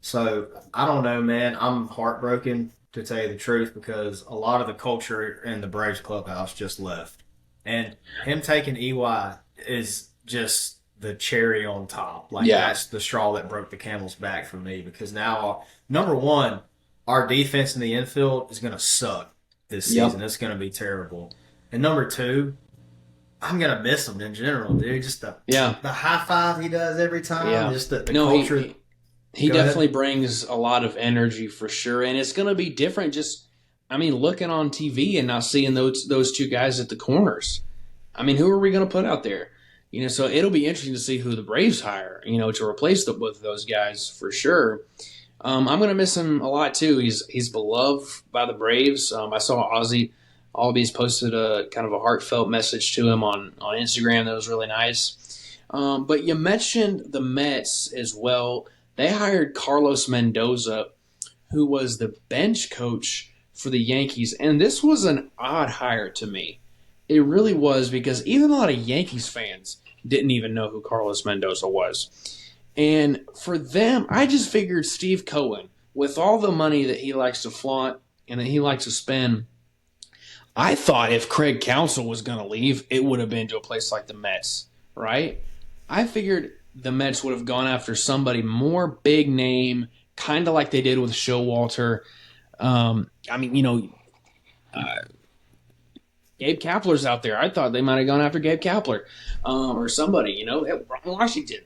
So, I don't know, man. I'm heartbroken, to tell you the truth, because a lot of the culture in the Braves clubhouse just left. And him taking EY is just the cherry on top. Like, that's the straw that broke the camel's back for me, because now, number one, our defense in the infield is going to suck this season. It's going to be terrible. And number two, I'm going to miss him in general, dude. Just the high five he does every time. Just the culture. He definitely brings a lot of energy for sure. And it's going to be different looking on TV and not seeing those two guys at the corners. Who are we going to put out there? So it'll be interesting to see who the Braves hire, to replace both of those guys for sure. I'm going to miss him a lot too. He's beloved by the Braves. I saw Ozzy Albies posted a kind of a heartfelt message to him on Instagram that was really nice. But you mentioned the Mets as well. They hired Carlos Mendoza, who was the bench coach for the Yankees, and this was an odd hire to me. It really was, because even a lot of Yankees fans didn't even know who Carlos Mendoza was. And for them, I just figured Steve Cohen with all the money that he likes to flaunt and that he likes to spend, I thought if Craig Counsell was going to leave, it would have been to a place like the Mets, right? I figured the Mets would have gone after somebody more big name, kind of like they did with Showalter. Gabe Kapler's out there. I thought they might have gone after Gabe Kapler or somebody, Ron Washington.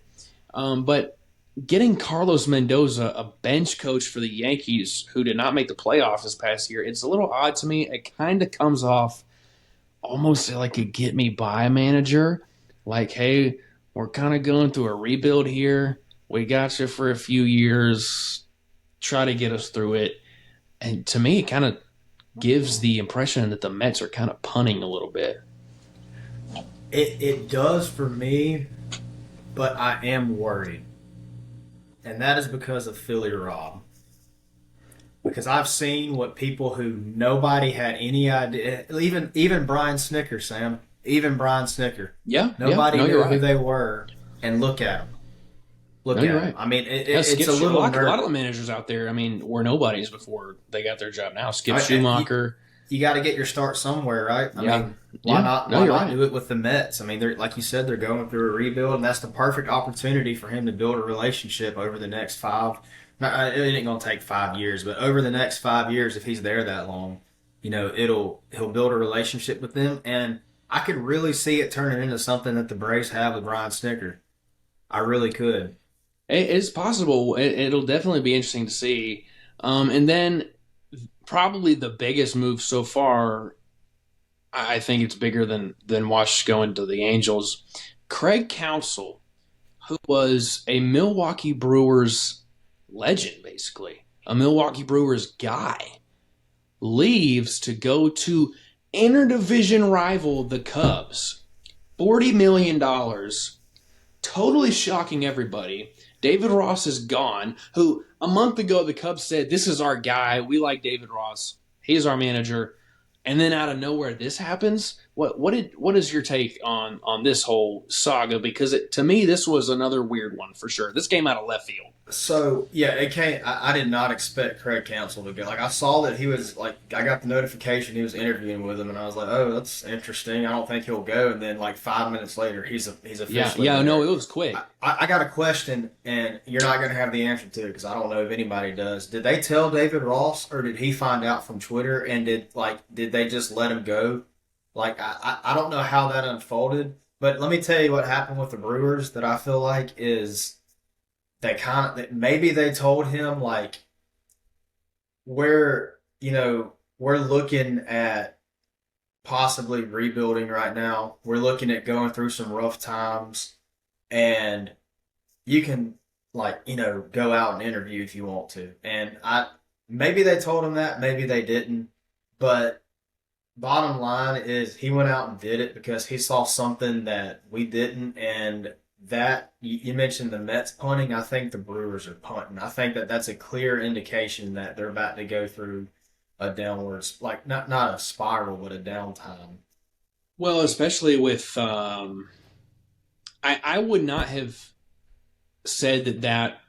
But getting Carlos Mendoza, a bench coach for the Yankees who did not make the playoffs this past year, it's a little odd to me. It kind of comes off almost like a get-me-by manager. Like, hey, we're kind of going through a rebuild here. We got you for a few years. Try to get us through it. And to me, it kind of gives the impression that the Mets are kind of punting a little bit. It does for me, but I am worried. And that is because of Philly Rob. Because I've seen what people who nobody had any idea, even Brian Snicker, Sam, even Brian Snicker. Yeah. Nobody knew who they were, and look at them. Look at them. I mean, it's a little a lot of the managers out there, were nobodies before they got their job now. Skip Schumacher. You got to get your start somewhere, right? I mean, why not do it with the Mets? I mean, they're like you said, they're going through a rebuild, and that's the perfect opportunity for him to build a relationship over the next 5. It ain't going to take 5 years, but over the next 5 years, if he's there that long, he'll build a relationship with them, and I could really see it turning into something that the Braves have with Brian Snicker. I really could. It's possible. It'll definitely be interesting to see. And then probably the biggest move so far, I think it's bigger than Wash going to the Angels. Craig Counsell, who was a Milwaukee Brewers legend, basically, a Milwaukee Brewers guy, leaves to go to interdivision rival the Cubs. $40 million, totally shocking everybody. David Ross is gone, who a month ago the Cubs said, this is our guy. We like David Ross. He's our manager. And then out of nowhere, this happens. What is your take on this whole saga? Because to me, this was another weird one for sure. This came out of left field. So yeah, it came. I did not expect Craig Counsell to go. Like I saw that he was I got the notification he was interviewing with him, and I was like, oh, that's interesting. I don't think he'll go. And then 5 minutes later, he's officially yeah. there. No, it was quick. I got a question, and you're not going to have the answer to it because I don't know if anybody does. Did they tell David Ross, or did he find out from Twitter? And did they just let him go? I don't know how that unfolded, but let me tell you what happened with the Brewers that I feel like is. Maybe they told him we're looking at possibly rebuilding right now. We're looking at going through some rough times, and you can go out and interview if you want to. And maybe they told him that, maybe they didn't, but bottom line is he went out and did it because he saw something that we didn't. And that you mentioned the Mets punting. I think the Brewers are punting. I think that's a clear indication that they're about to go through a downwards, not a spiral, but a downtime. Well, especially with I would not have said that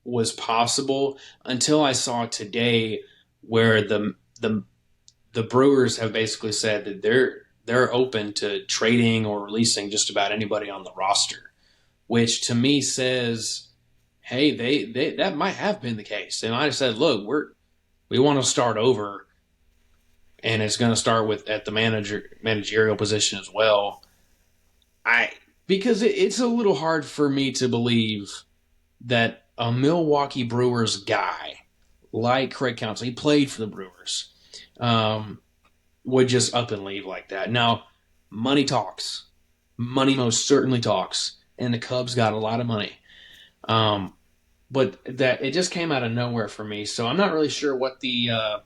was possible until I saw today where the Brewers have basically said that they're open to trading or releasing just about anybody on the roster, which to me says, hey, they that might have been the case. They might have said, look, we want to start over, and it's going to start with at the managerial position as well. Because it's a little hard for me to believe that a Milwaukee Brewers guy like Craig Counsell, he played for the Brewers, would just up and leave like that. Now, money talks. Money most certainly talks. And the Cubs got a lot of money. But that it just came out of nowhere for me. So I'm not really sure what the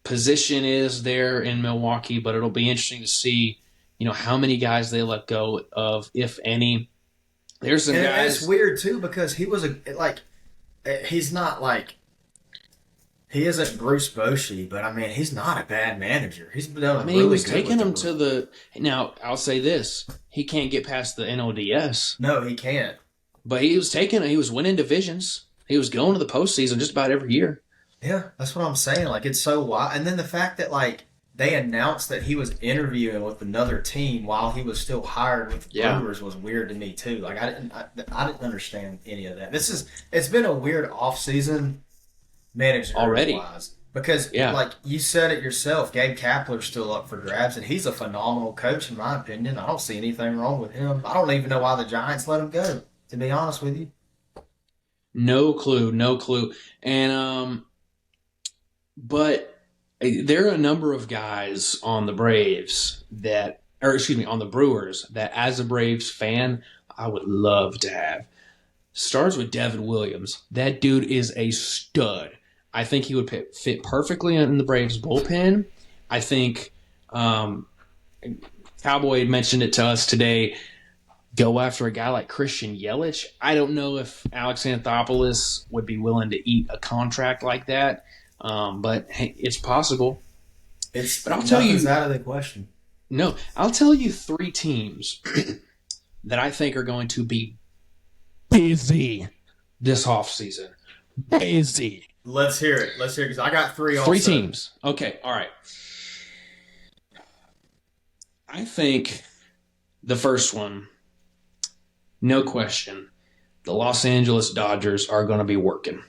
position is there in Milwaukee, but it'll be interesting to see, how many guys they let go of, if any. There's some guys. It's weird too because he was he's not he isn't Bruce Bochy, but he's not a bad manager. He's done really good. He was taking him to the. Now I'll say this: he can't get past the NLDS. No, he can't. But he was winning divisions. He was going to the postseason just about every year. Yeah, that's what I'm saying. Like, it's so wild. And then the fact that, like, they announced that he was interviewing with another team while he was still hired with the Brewers was weird to me too. Like, I didn't understand any of that. It's been a weird offseason management wise. Because, like you said it yourself, Gabe Kapler's still up for grabs, and he's a phenomenal coach, in my opinion. I don't see anything wrong with him. I don't even know why the Giants let him go, to be honest with you. No clue. And, but there are a number of guys on the Brewers that, as a Braves fan, I would love to have. Starts with Devin Williams. That dude is a stud. I think he would fit perfectly in the Braves bullpen. I think Cowboy had mentioned it to us today. Go after a guy like Christian Yelich. I don't know if Alex Anthopoulos would be willing to eat a contract like that, but hey, it's possible. But I'll tell you, out of the question. No, I'll tell you 3 teams that I think are going to be busy this offseason. Busy. Let's hear it because I got 3 also. 3 teams. Okay, all right. I think the first one, no question, the Los Angeles Dodgers are going to be working.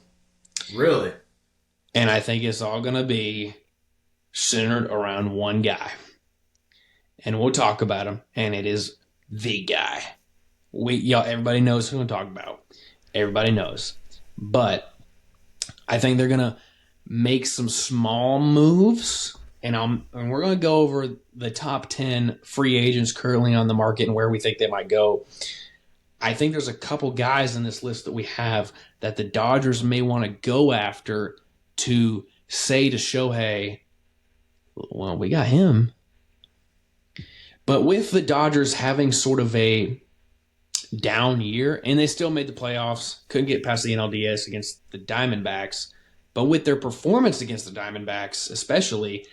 Really? And I think it's all going to be centered around one guy. And we'll talk about him, and it is the guy. Everybody knows who I'm talking about. Everybody knows. But I think they're going to make some small moves, and we're going to go over the top 10 free agents currently on the market and where we think they might go. I think there's a couple guys in this list that we have that the Dodgers may want to go after to say to Shohei, well, we got him. But with the Dodgers having sort of a down year, and they still made the playoffs, couldn't get past the NLDS against the Diamondbacks, but with their performance against the Diamondbacks especially,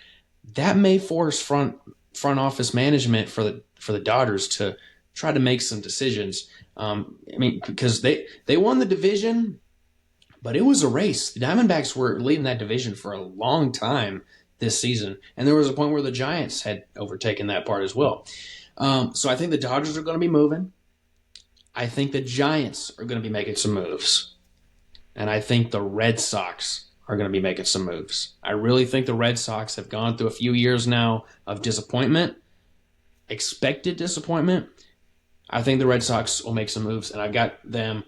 that may force front office management for the Dodgers to try to make some decisions. Because they won the division, but it was a race. The Diamondbacks were leading that division for a long time this season, and there was a point where the Giants had overtaken that part as well. So I think the Dodgers are going to be moving. I think the Giants are going to be making some moves. And I think the Red Sox are going to be making some moves. I really think the Red Sox have gone through a few years now of disappointment, expected disappointment. I think the Red Sox will make some moves, and I've got them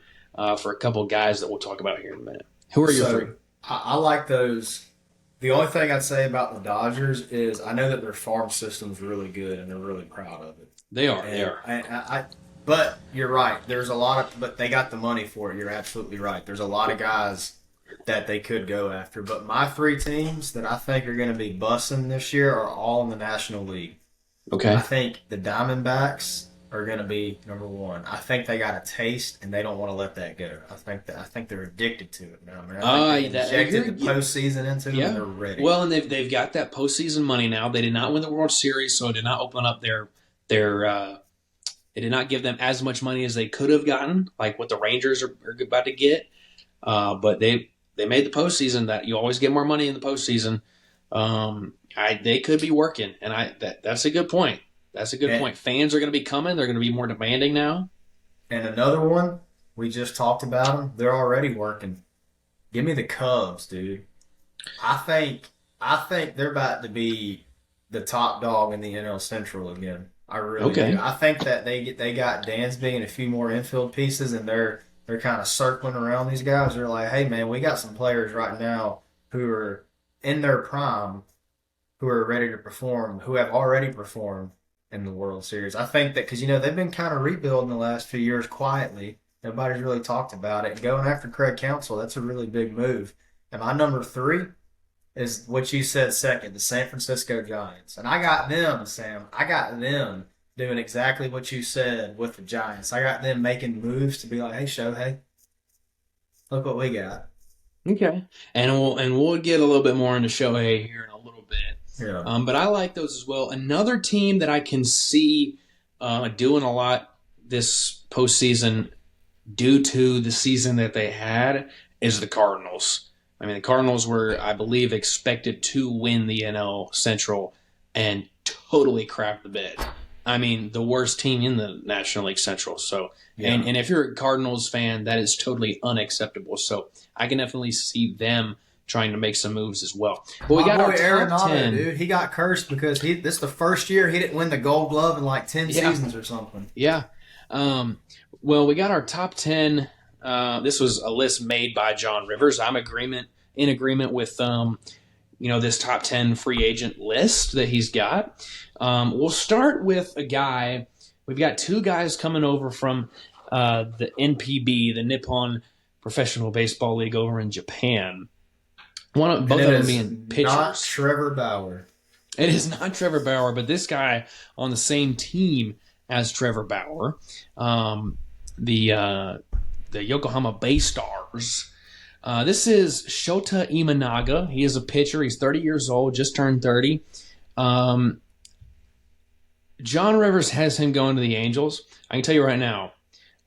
for a couple of guys that we'll talk about here in a minute. Who are your 3? I like those. The only thing I'd say about the Dodgers is I know that their farm system's really good, and they're really proud of it. They are. But you're right. There's a lot of, but they got the money for it. You're absolutely right. There's a lot of guys that they could go after. But my 3 teams that I think are going to be busting this year are all in the National League. Okay. I think the Diamondbacks are going to be number 1. I think they got a taste, and they don't want to let that go. I think they're addicted to it now, man. I think they injected the postseason into them, and they're ready. Well, and they've got that postseason money now. They did not win the World Series, so it did not open up their it did not give them as much money as they could have gotten, like what the Rangers are about to get. But they made the postseason. That you always get more money in the postseason. They could be working, and that's a good point. That's a good point. Fans are going to be coming. They're going to be more demanding now. And another one, we just talked about them. They're already working. Give me the Cubs, dude. I think they're about to be the top dog in the NL Central again. I really do. I think that they got Dansby and a few more infield pieces, and they're kind of circling around these guys. They're like, hey, man, we got some players right now who are in their prime, who are ready to perform, who have already performed in the World Series. I think that because, they've been kind of rebuilding the last few years quietly. Nobody's really talked about it. Going after Craig Counsell, that's a really big move. And my number 3 is what you said second, the San Francisco Giants. And I got them, Sam. I got them doing exactly what you said with the Giants. I got them making moves to be like, hey, Shohei, look what we got. Okay. And we'll get a little bit more into Shohei here in a little bit. Yeah. But I like those as well. Another team that I can see doing a lot this postseason due to the season that they had is the Cardinals. I mean, the Cardinals were, I believe, expected to win the NL Central and totally crap the bed. I mean, the worst team in the National League Central. So, Yeah. and if you're a Cardinals fan, that is totally unacceptable. So, I can definitely see them trying to make some moves as well. But we got our top 10. Dude, he got cursed because this is the first year he didn't win the Gold Glove in like 10 seasons or something. Yeah. Well, we got our top 10. This was a list made by John Rivers. I'm in agreement with this top 10 free agent list that he's got. We'll start with a guy. We've got two guys coming over from the NPB, the Nippon Professional Baseball League over in Japan. Both of them being pitchers. Not Trevor Bauer. It is not Trevor Bauer, but this guy on the same team as Trevor Bauer, the Yokohama Bay Stars. This is Shota Imanaga. He is a pitcher. He's 30 years old, just turned 30. John Rivers has him going to the Angels. I can tell you right now,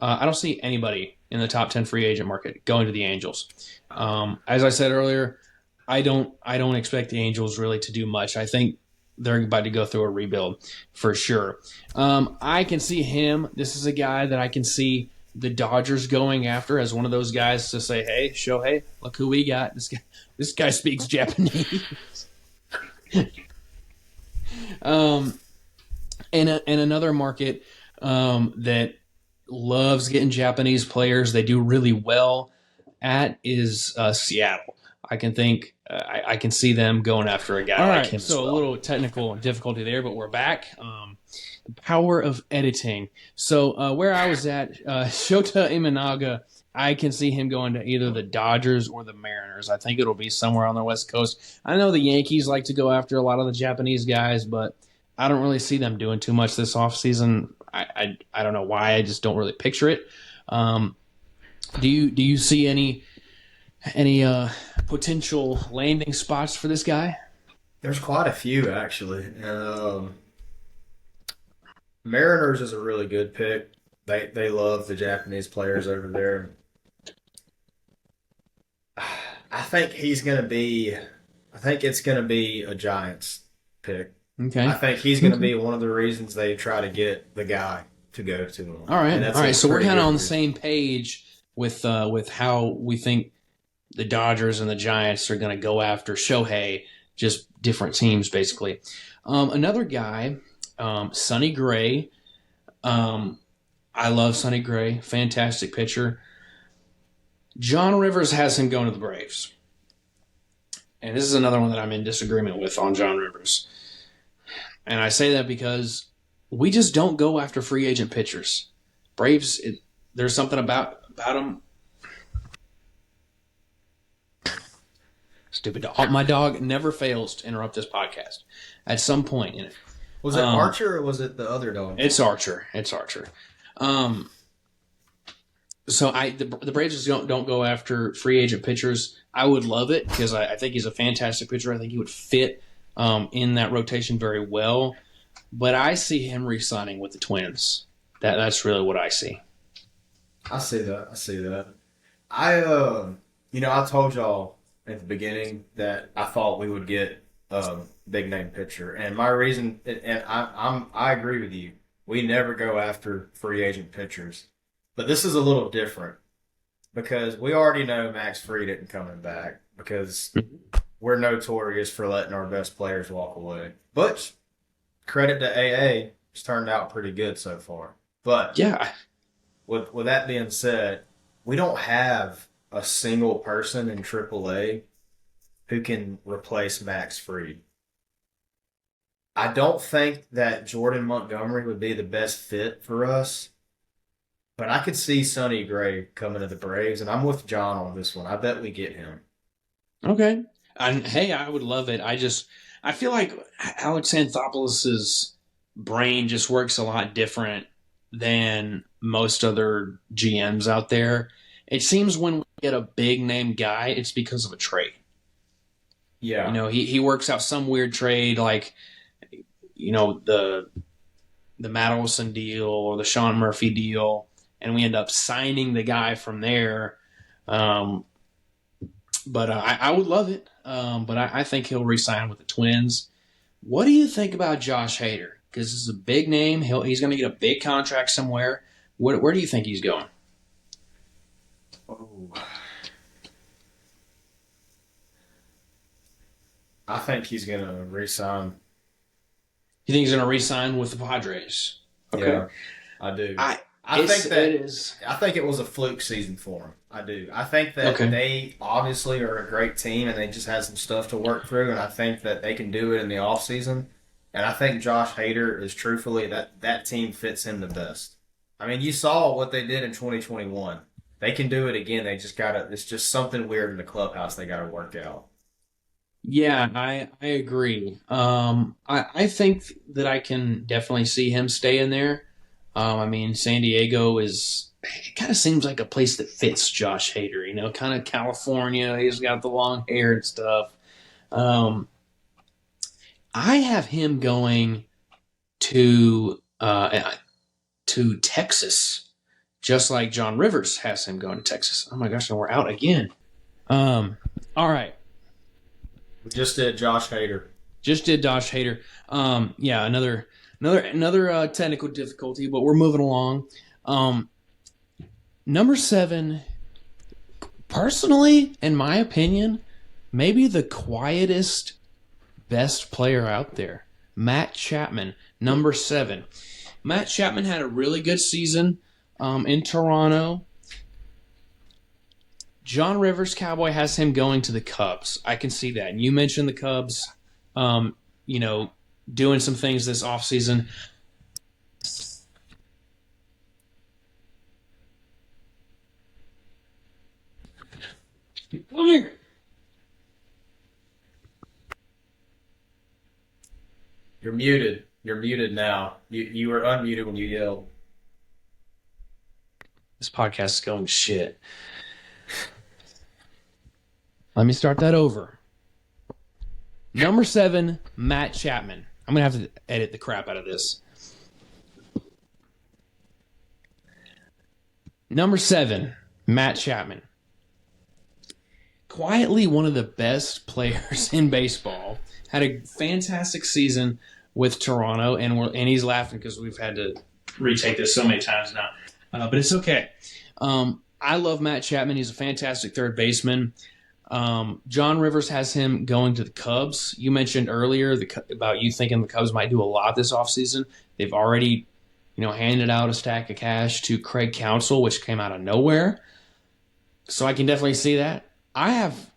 I don't see anybody in the top 10 free agent market going to the Angels. As I said earlier, I don't expect the Angels really to do much. I think they're about to go through a rebuild for sure. I can see him. This is a guy that I can see the Dodgers going after as one of those guys to say, "Hey, Shohei, look who we got. This guy speaks Japanese." And another market that loves getting Japanese players, they do really well at, is Seattle. I can see them going after a guy like him. So a little technical difficulty there, but we're back. The power of editing. So where I was at, Shota Imanaga, I can see him going to either the Dodgers or the Mariners. I think it'll be somewhere on the West Coast. I know the Yankees like to go after a lot of the Japanese guys, but I don't really see them doing too much this offseason. I don't know why. I just don't really picture it. Do you see any potential landing spots for this guy? There's quite a few, actually. Mariners is a really good pick. They love the Japanese players over there. I think it's going to be a Giants pick. Okay. I think he's going to be one of the reasons they try to get the guy to go to them. All right. So we're kind of on the same page with how we think the Dodgers and the Giants are going to go after Shohei, just different teams, basically. Another guy, Sonny Gray. I love Sonny Gray. Fantastic pitcher. John Rivers has him going to the Braves. And this is another one that I'm in disagreement with on John Rivers. And I say that because we just don't go after free agent pitchers. Braves, there's something about them. Stupid dog. My dog never fails to interrupt this podcast at some point in it. Was it Archer or was it the other dog? It's Archer. So the Braves just don't go after free agent pitchers. I would love it because I think he's a fantastic pitcher. I think he would fit in that rotation very well. But I see him re-signing with the Twins. That's really what I see. I see that. I told y'all at the beginning that I thought we would get big name pitcher, and my reason, and I agree with you. We never go after free agent pitchers, but this is a little different because we already know Max Fried isn't coming back because we're notorious for letting our best players walk away. But credit to AA, it's turned out pretty good so far. But yeah, with that being said, we don't have a single person in AAA who can replace Max Fried. I don't think that Jordan Montgomery would be the best fit for us, but I could see Sonny Gray coming to the Braves, and I'm with John on this one. I bet we get him. Okay. And hey, I would love it. I feel like Alex Anthopoulos' brain just works a lot different than most other GMs out there. It seems when we get a big name guy, it's because of a trade. Yeah. He works out some weird trade like, the Matt Olson deal or the Sean Murphy deal, and we end up signing the guy from there. But I would love it. But I think he'll re-sign with the Twins. What do you think about Josh Hader? Because this is a big name. He's going to get a big contract somewhere. Where do you think he's going? Oh. I think he's going to re-sign. You think he's going to re-sign with the Padres? Okay. Yeah, I do. I think it was a fluke season for him. I do. I think that they obviously are a great team and they just had some stuff to work through, and I think that they can do it in the offseason. And I think Josh Hader is truthfully that team fits him the best. I mean, you saw what they did in 2021. They can do it again. They just it's just something weird in the clubhouse they got to work out. Yeah, I agree. I think that I can definitely see him staying there. I mean, San Diego it kind of seems like a place that fits Josh Hader, kind of California. He's got the long hair and stuff. I have him going to Texas, just like John Rivers has him going to Texas. Oh my gosh, and we're out again. All right. We just did Josh Hader. Yeah, another technical difficulty, but we're moving along. Number 7, personally, in my opinion, maybe the quietest, best player out there, Matt Chapman, number 7. Matt Chapman had a really good season in Toronto. John Rivers, Cowboy, has him going to the Cubs. I can see that. And you mentioned the Cubs, doing some things this offseason. You're muted. You're muted now. You were unmuted when you yelled. This podcast is going to shit. Let me start that over. Number 7, Matt Chapman. I'm going to have to edit the crap out of this. Number 7, Matt Chapman. Quietly one of the best players in baseball. Had a fantastic season with Toronto, and he's laughing because we've had to retake this so many times now. But it's okay. I love Matt Chapman. He's a fantastic third baseman. John Rivers has him going to the Cubs. You mentioned earlier about you thinking the Cubs might do a lot this offseason. They've already, handed out a stack of cash to Craig Counsell, which came out of nowhere. So I can definitely see that. I have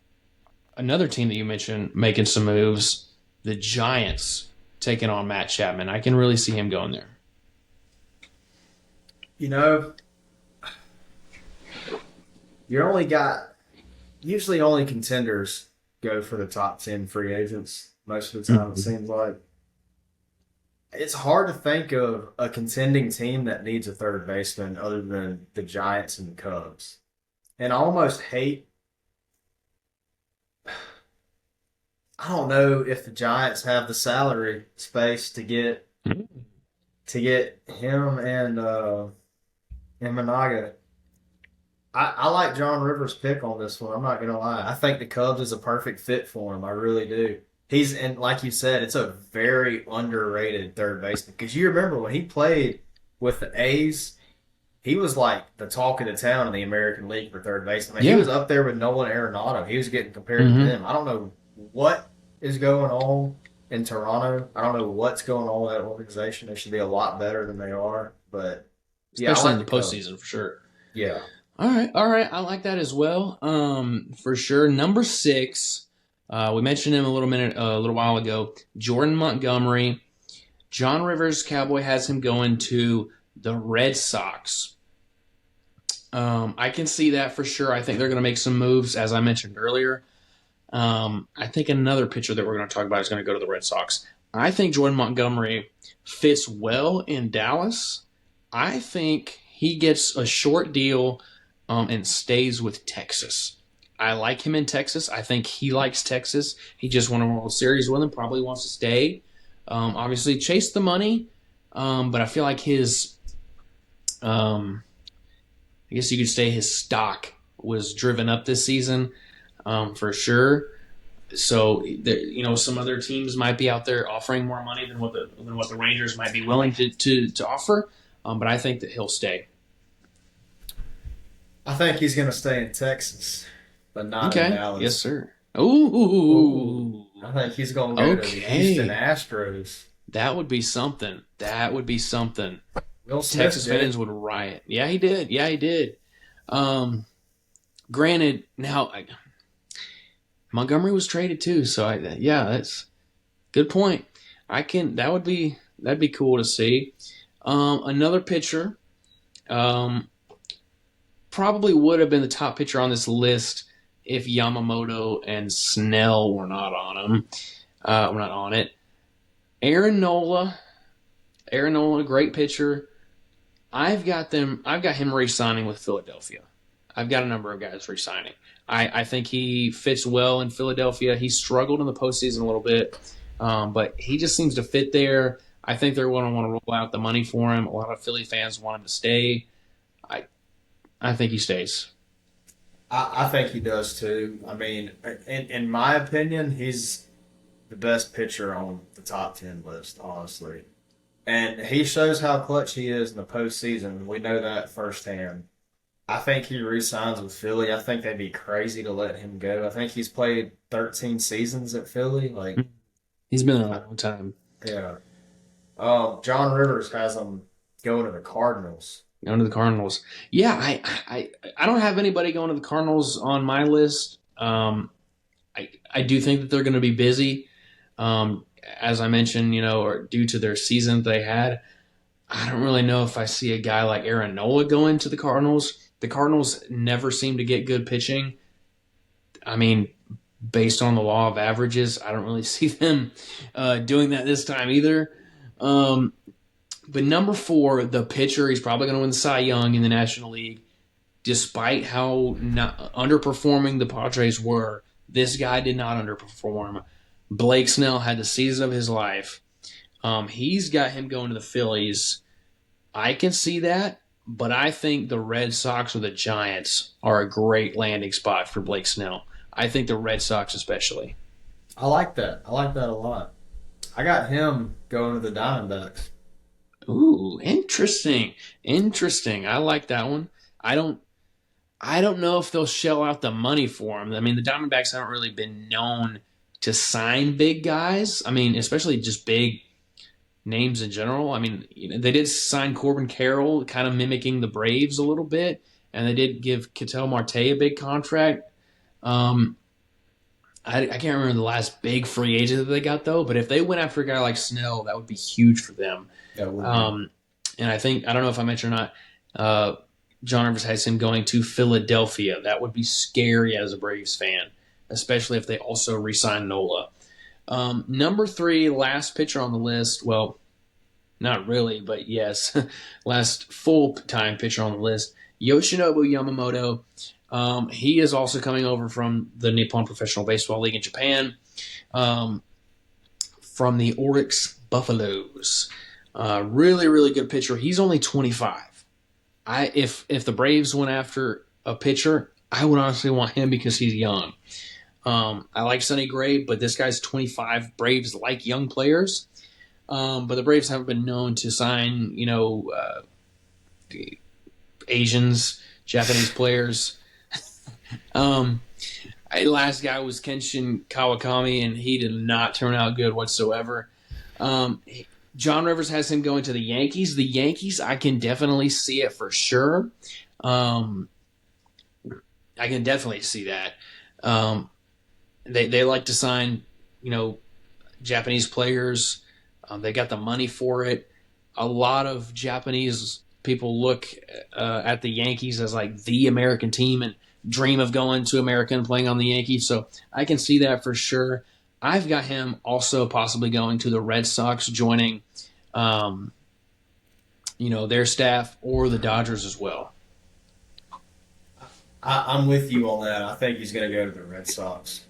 another team that you mentioned making some moves, the Giants taking on Matt Chapman. I can really see him going there. Usually only contenders go for the top 10 free agents most of the time, it seems like. It's hard to think of a contending team that needs a third baseman other than the Giants and the Cubs. And I almost hate... I don't know if the Giants have the salary space to get him and Managa. I like John Rivers' pick on this one. I'm not going to lie. I think the Cubs is a perfect fit for him. I really do. And like you said, it's a very underrated third baseman. Because you remember when he played with the A's, he was like the talk of the town in the American League for third baseman. He was up there with Nolan Arenado. He was getting compared to them. I don't know what is going on in Toronto. I don't know what's going on with that organization. They should be a lot better than they are. But especially in the postseason, for sure. Yeah. All right. I like that as well. For sure. Number 6, we mentioned him a little while ago. Jordan Montgomery. John Rivers, Cowboy, has him going to the Red Sox. I can see that for sure. I think they're going to make some moves, as I mentioned earlier. I think another pitcher that we're going to talk about is going to go to the Red Sox. I think Jordan Montgomery fits well in Dallas. I think he gets a short deal and stays with Texas. I like him in Texas. I think he likes Texas. He just won a World Series with him, probably wants to stay. Obviously, chase the money, but I feel like his, I guess you could say his stock was driven up this season. for sure. So, some other teams might be out there offering more money than what the Rangers might be willing to offer. But I think that he'll stay. I think he's going to stay in Texas, but not in Dallas. Yes, sir. Ooh. I think he's going to go to the Houston Astros. That would be something. Will Smith Texas fans would riot. Yeah, he did. Granted, now Montgomery was traded too, so that's good point. That'd be cool to see. Another pitcher, probably would have been the top pitcher on this list if Yamamoto and Snell were not on him. We're not on it. Aaron Nola, great pitcher. I've got him re-signing with Philadelphia. I've got a number of guys re-signing. I think he fits well in Philadelphia. He struggled in the postseason a little bit, but he just seems to fit there. I think they're going to want to roll out the money for him. A lot of Philly fans want him to stay. I think he stays. I think he does too. I mean, in my opinion, he's the best pitcher on the top 10 list, honestly. And he shows how clutch he is in the postseason. We know that firsthand. I think he re-signs with Philly. I think they'd be crazy to let him go. I think he's played 13 seasons at Philly. He's been there a long time. Yeah. John Rivers has him going to the Cardinals. Going to the Cardinals. Yeah, I don't have anybody going to the Cardinals on my list. I do think that they're going to be busy. As I mentioned, or due to their season they had. I don't really know if I see a guy like Aaron Nola going to the Cardinals. The Cardinals never seem to get good pitching. I mean, based on the law of averages, I don't really see them doing that this time either. But number 4, the pitcher, he's probably going to win the Cy Young in the National League. Despite how underperforming the Padres were, this guy did not underperform. Blake Snell had the season of his life. He's got him going to the Phillies. I can see that, but I think the Red Sox or the Giants are a great landing spot for Blake Snell. I think the Red Sox especially. I like that. I like that a lot. I got him going to the Diamondbacks. Ooh, interesting. I like that one. I don't know if they'll shell out the money for him. I mean, the Diamondbacks haven't really been known to sign big guys. I mean, especially just big names in general. I mean, they did sign Corbin Carroll, kind of mimicking the Braves a little bit, and they did give Ketel Marte a big contract. I can't remember the last big free agent that they got, though, but if they went after a guy like Snell, that would be huge for them. And I don't know if I mentioned or not, John Rivers has him going to Philadelphia. That would be scary as a Braves fan, especially if they also re-sign Nola. Number 3, last pitcher on the list. Well, not really, but yes, last full-time pitcher on the list, Yoshinobu Yamamoto. He is also coming over from the Nippon Professional Baseball League in Japan, from the Oryx Buffaloes. Really, really good pitcher. He's only 25. If the Braves went after a pitcher, I would honestly want him because he's young. I like Sonny Gray, but this guy's 25. Braves like young players, but the Braves haven't been known to sign, Asians, Japanese players. Last guy was Kenshin Kawakami, and he did not turn out good whatsoever. John Rivers has him going to the Yankees. The Yankees, I can definitely see it for sure. I can definitely see that. They like to sign, Japanese players. They got the money for it. A lot of Japanese people look at the Yankees as like the American team and dream of going to America and playing on the Yankees. So I can see that for sure. I've got him also possibly going to the Red Sox, joining, their staff, or the Dodgers as well. I'm with you on that. I think he's going to go to the Red Sox.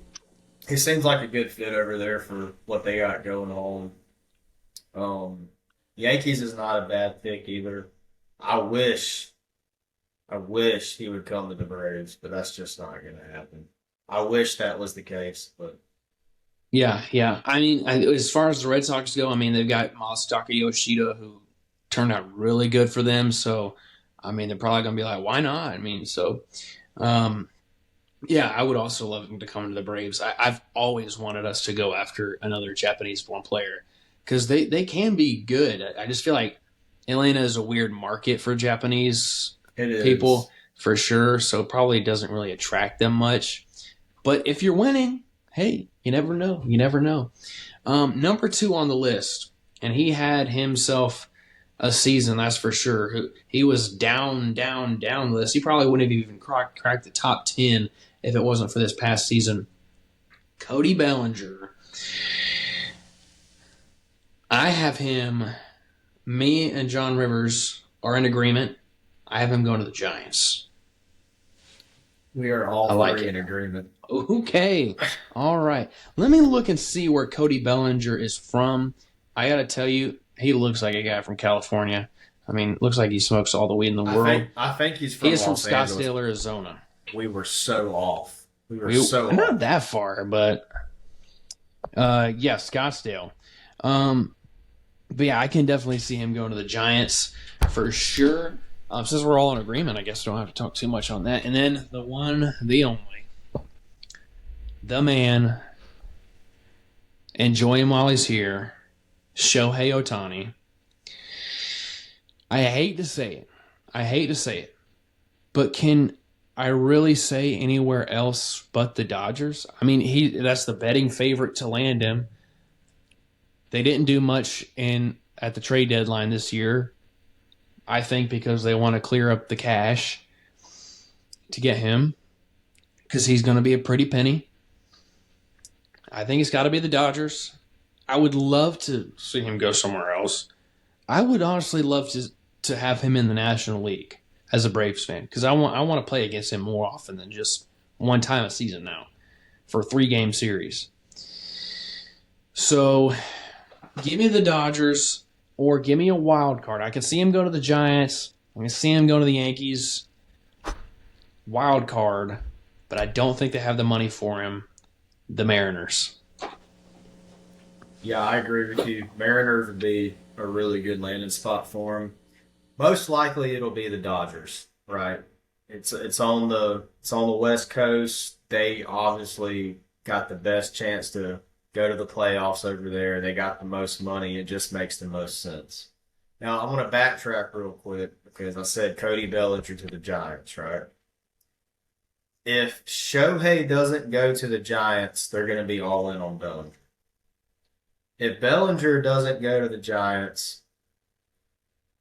He seems like a good fit over there for what they got going on. Yankees is not a bad pick either. I wish he would come to the Braves, but that's just not going to happen. I wish that was the case, but Yeah. I mean, as far as the Red Sox go, I mean, they've got Masataka Yoshida, who turned out really good for them. So, I mean, they're probably going to be like, why not? I mean, um, yeah, I would also love him to come to the Braves. I've always wanted us to go after another Japanese-born player because they can be good. I just feel like Atlanta is a weird market for Japanese it people is. for sure, so it probably doesn't really attract them much. But if you're winning, hey, you never know. You never know. Number 2 on the list, and he had himself a season, that's for sure. He was down the list. He probably wouldn't have even cracked the top 10 if it wasn't for this past season. Cody Bellinger. I have him, me and John Rivers are in agreement. I have him going to the Giants. We are all three in agreement. Okay. All right. Let me look and see where Cody Bellinger is from. I got to tell you, he looks like a guy from California. I mean, looks like he smokes all the weed in the world. I think he's from Los Angeles. Scottsdale, Arizona. We were so off. We were so off. Not that far, but yeah, Scottsdale. But yeah, I can definitely see him going to the Giants for sure. Since we're all in agreement, I guess I don't have to talk too much on that. And then the one, the only, the man, enjoy him while he's here, Shohei Ohtani. I hate to say it. But can I really say anywhere else but the Dodgers? I mean, that's the betting favorite to land him. They didn't do much at the trade deadline this year. I think because they want to clear up the cash to get him, because he's going to be a pretty penny. I think it's got to be the Dodgers. I would love to see him go somewhere else. I would honestly love to have him in the National League as a Braves fan, because I want to play against him more often than just one time a season now for a 3-game series. So give me the Dodgers. Or give me a wild card. I can see him go to the Giants. I can see him go to the Yankees. Wild card. But I don't think they have the money for him. The Mariners. Yeah, I agree with you. Mariners would be a really good landing spot for him. Most likely it'll be the Dodgers, right? It's on the West Coast. They obviously got the best chance to go to the playoffs over there. They got the most money. It just makes the most sense. Now, I'm going to backtrack real quick because I said Cody Bellinger to the Giants, right? If Shohei doesn't go to the Giants, they're going to be all in on Bellinger. If Bellinger doesn't go to the Giants,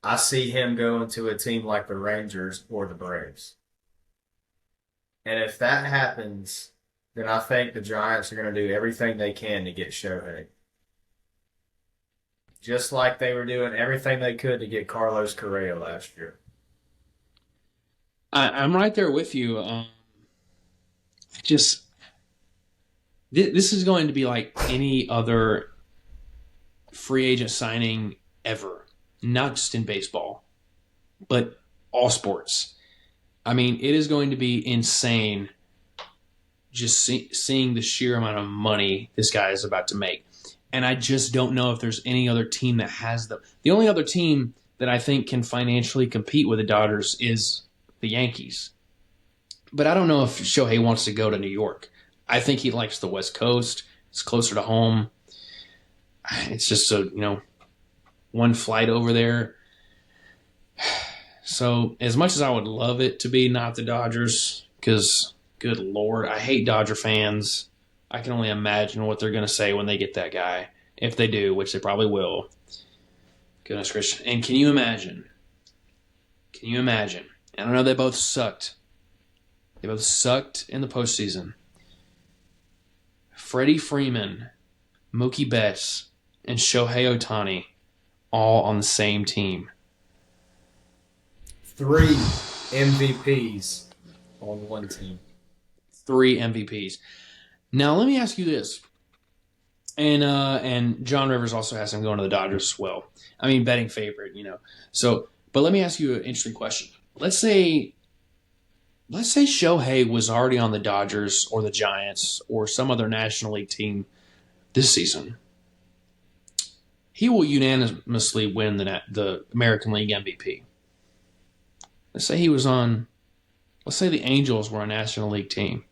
I see him going to a team like the Rangers or the Braves. And if that happens, then I think the Giants are going to do everything they can to get Shohei. Just like they were doing everything they could to get Carlos Correa last year. I'm right there with you. This is going to be like any other free agent signing ever. Not just in baseball, but all sports. I mean, it is going to be insane just seeing the sheer amount of money this guy is about to make. And I just don't know if there's any other team that has them. The only other team that I think can financially compete with the Dodgers is the Yankees. But I don't know if Shohei wants to go to New York. I think he likes the West Coast. It's closer to home. It's just one flight over there. So as much as I would love it to be not the Dodgers, because good Lord, I hate Dodger fans. I can only imagine what they're going to say when they get that guy. If they do, which they probably will. Goodness gracious. And can you imagine? And I know they both sucked. They both sucked in the postseason. Freddie Freeman, Mookie Betts, and Shohei Ohtani all on the same team. 3 MVPs on one team. 3 MVPs. Now, let me ask you this. And John Rivers also has him going to the Dodgers as well. I mean, betting favorite, So, but let me ask you an interesting question. Let's say let's say Shohei was already on the Dodgers or the Giants or some other National League team this season, he will unanimously win the American League MVP. Let's say the Angels were a National League team,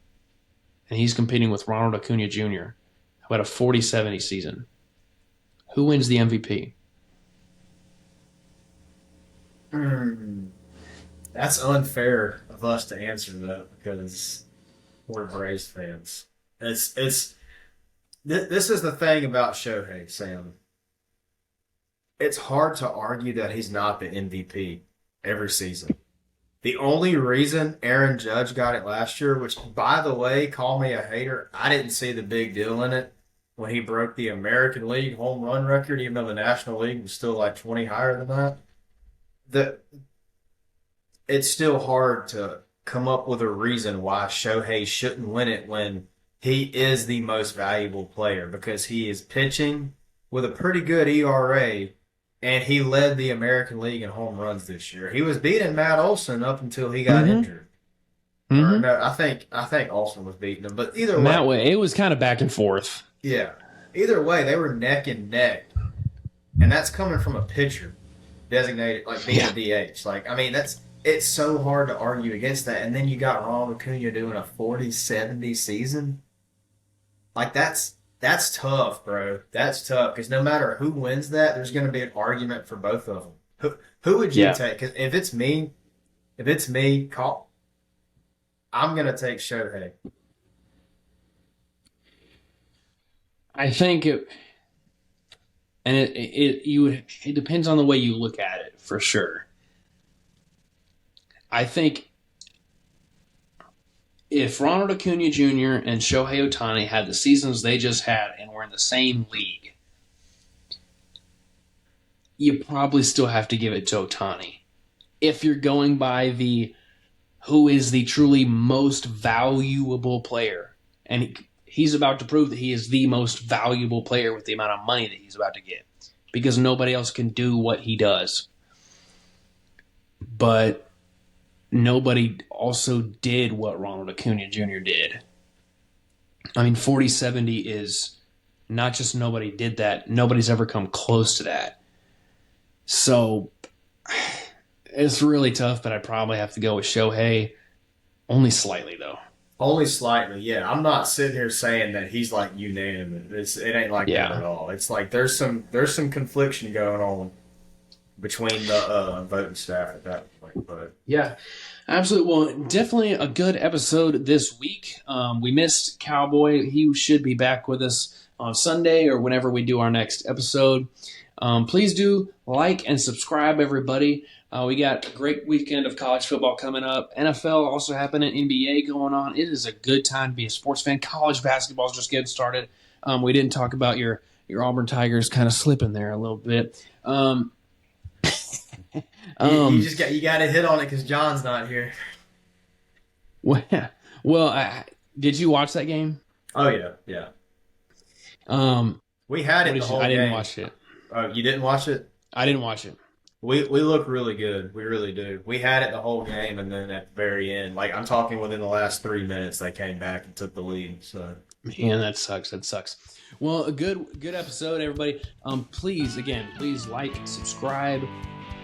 and he's competing with Ronald Acuna Jr., who had a 40-70 season. Who wins the MVP? That's unfair of us to answer that because we're Braves fans. This is the thing about Shohei, Sam. It's hard to argue that he's not the MVP every season. The only reason Aaron Judge got it last year, which, by the way, call me a hater, I didn't see the big deal in it when he broke the American League home run record, even though the National League was still like 20 higher than that. It's still hard to come up with a reason why Shohei shouldn't win it when he is the most valuable player, because he is pitching with a pretty good ERA, and he led the American League in home runs this year. He was beating Matt Olson up until he got injured. Or, no, I think Olson was beating him, but either way, it was kind of back and forth. Yeah, either way, they were neck and neck, and that's coming from a pitcher designated like being a DH. Like, I mean, it's so hard to argue against that. And then you got Ronald Acuna doing a 40-70 season. Like, that's tough, bro. That's tough because no matter who wins that, there's going to be an argument for both of them. Who would you take? Because if it's me, I'm going to take Shohei. I think it depends on the way you look at it, for sure. I think if Ronald Acuna Jr. and Shohei Ohtani had the seasons they just had and were in the same league, you probably still have to give it to Ohtani. If you're going by who is the truly most valuable player, and he's about to prove that he is the most valuable player with the amount of money that he's about to get, because nobody else can do what he does. But nobody also did what Ronald Acuna Jr. did. I mean, 40-70 is not just nobody did that. Nobody's ever come close to that. So it's really tough, but I probably have to go with Shohei. Only slightly, though. Only slightly, yeah. I'm not sitting here saying that he's like unanimous. It ain't like that at all. It's like there's some confliction going on between the voting staff at that point. But yeah, absolutely. Well, definitely a good episode this week. We missed Cowboy. He should be back with us on Sunday or whenever we do our next episode. Please do like and subscribe, everybody. We got a great weekend of college football coming up. NFL also happening. NBA going on. It is a good time to be a sports fan. College basketball is just getting started. We didn't talk about your Auburn Tigers kind of slipping there a little bit. You got to hit on it because John's not here. Well, did you watch that game? Oh yeah. We had it the whole game. I didn't watch it. Oh, you didn't watch it? I didn't watch it. We look really good. We really do. We had it the whole game, and then at the very end, like I'm talking within the last 3 minutes, they came back and took the lead. So, man, that sucks. Well, a good episode, everybody. Please like, subscribe,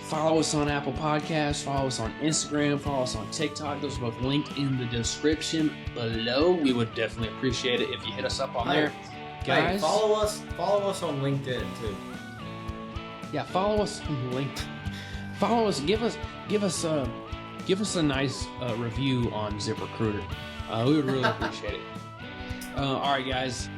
follow us on Apple Podcasts, follow us on Instagram, follow us on TikTok. Those are both linked in the description below. We would definitely appreciate it if you hit us up on there, guys. Hey, follow us on LinkedIn too. Yeah, follow us on LinkedIn. Follow us. Give us a nice review on ZipRecruiter. We would really appreciate it. All right, guys.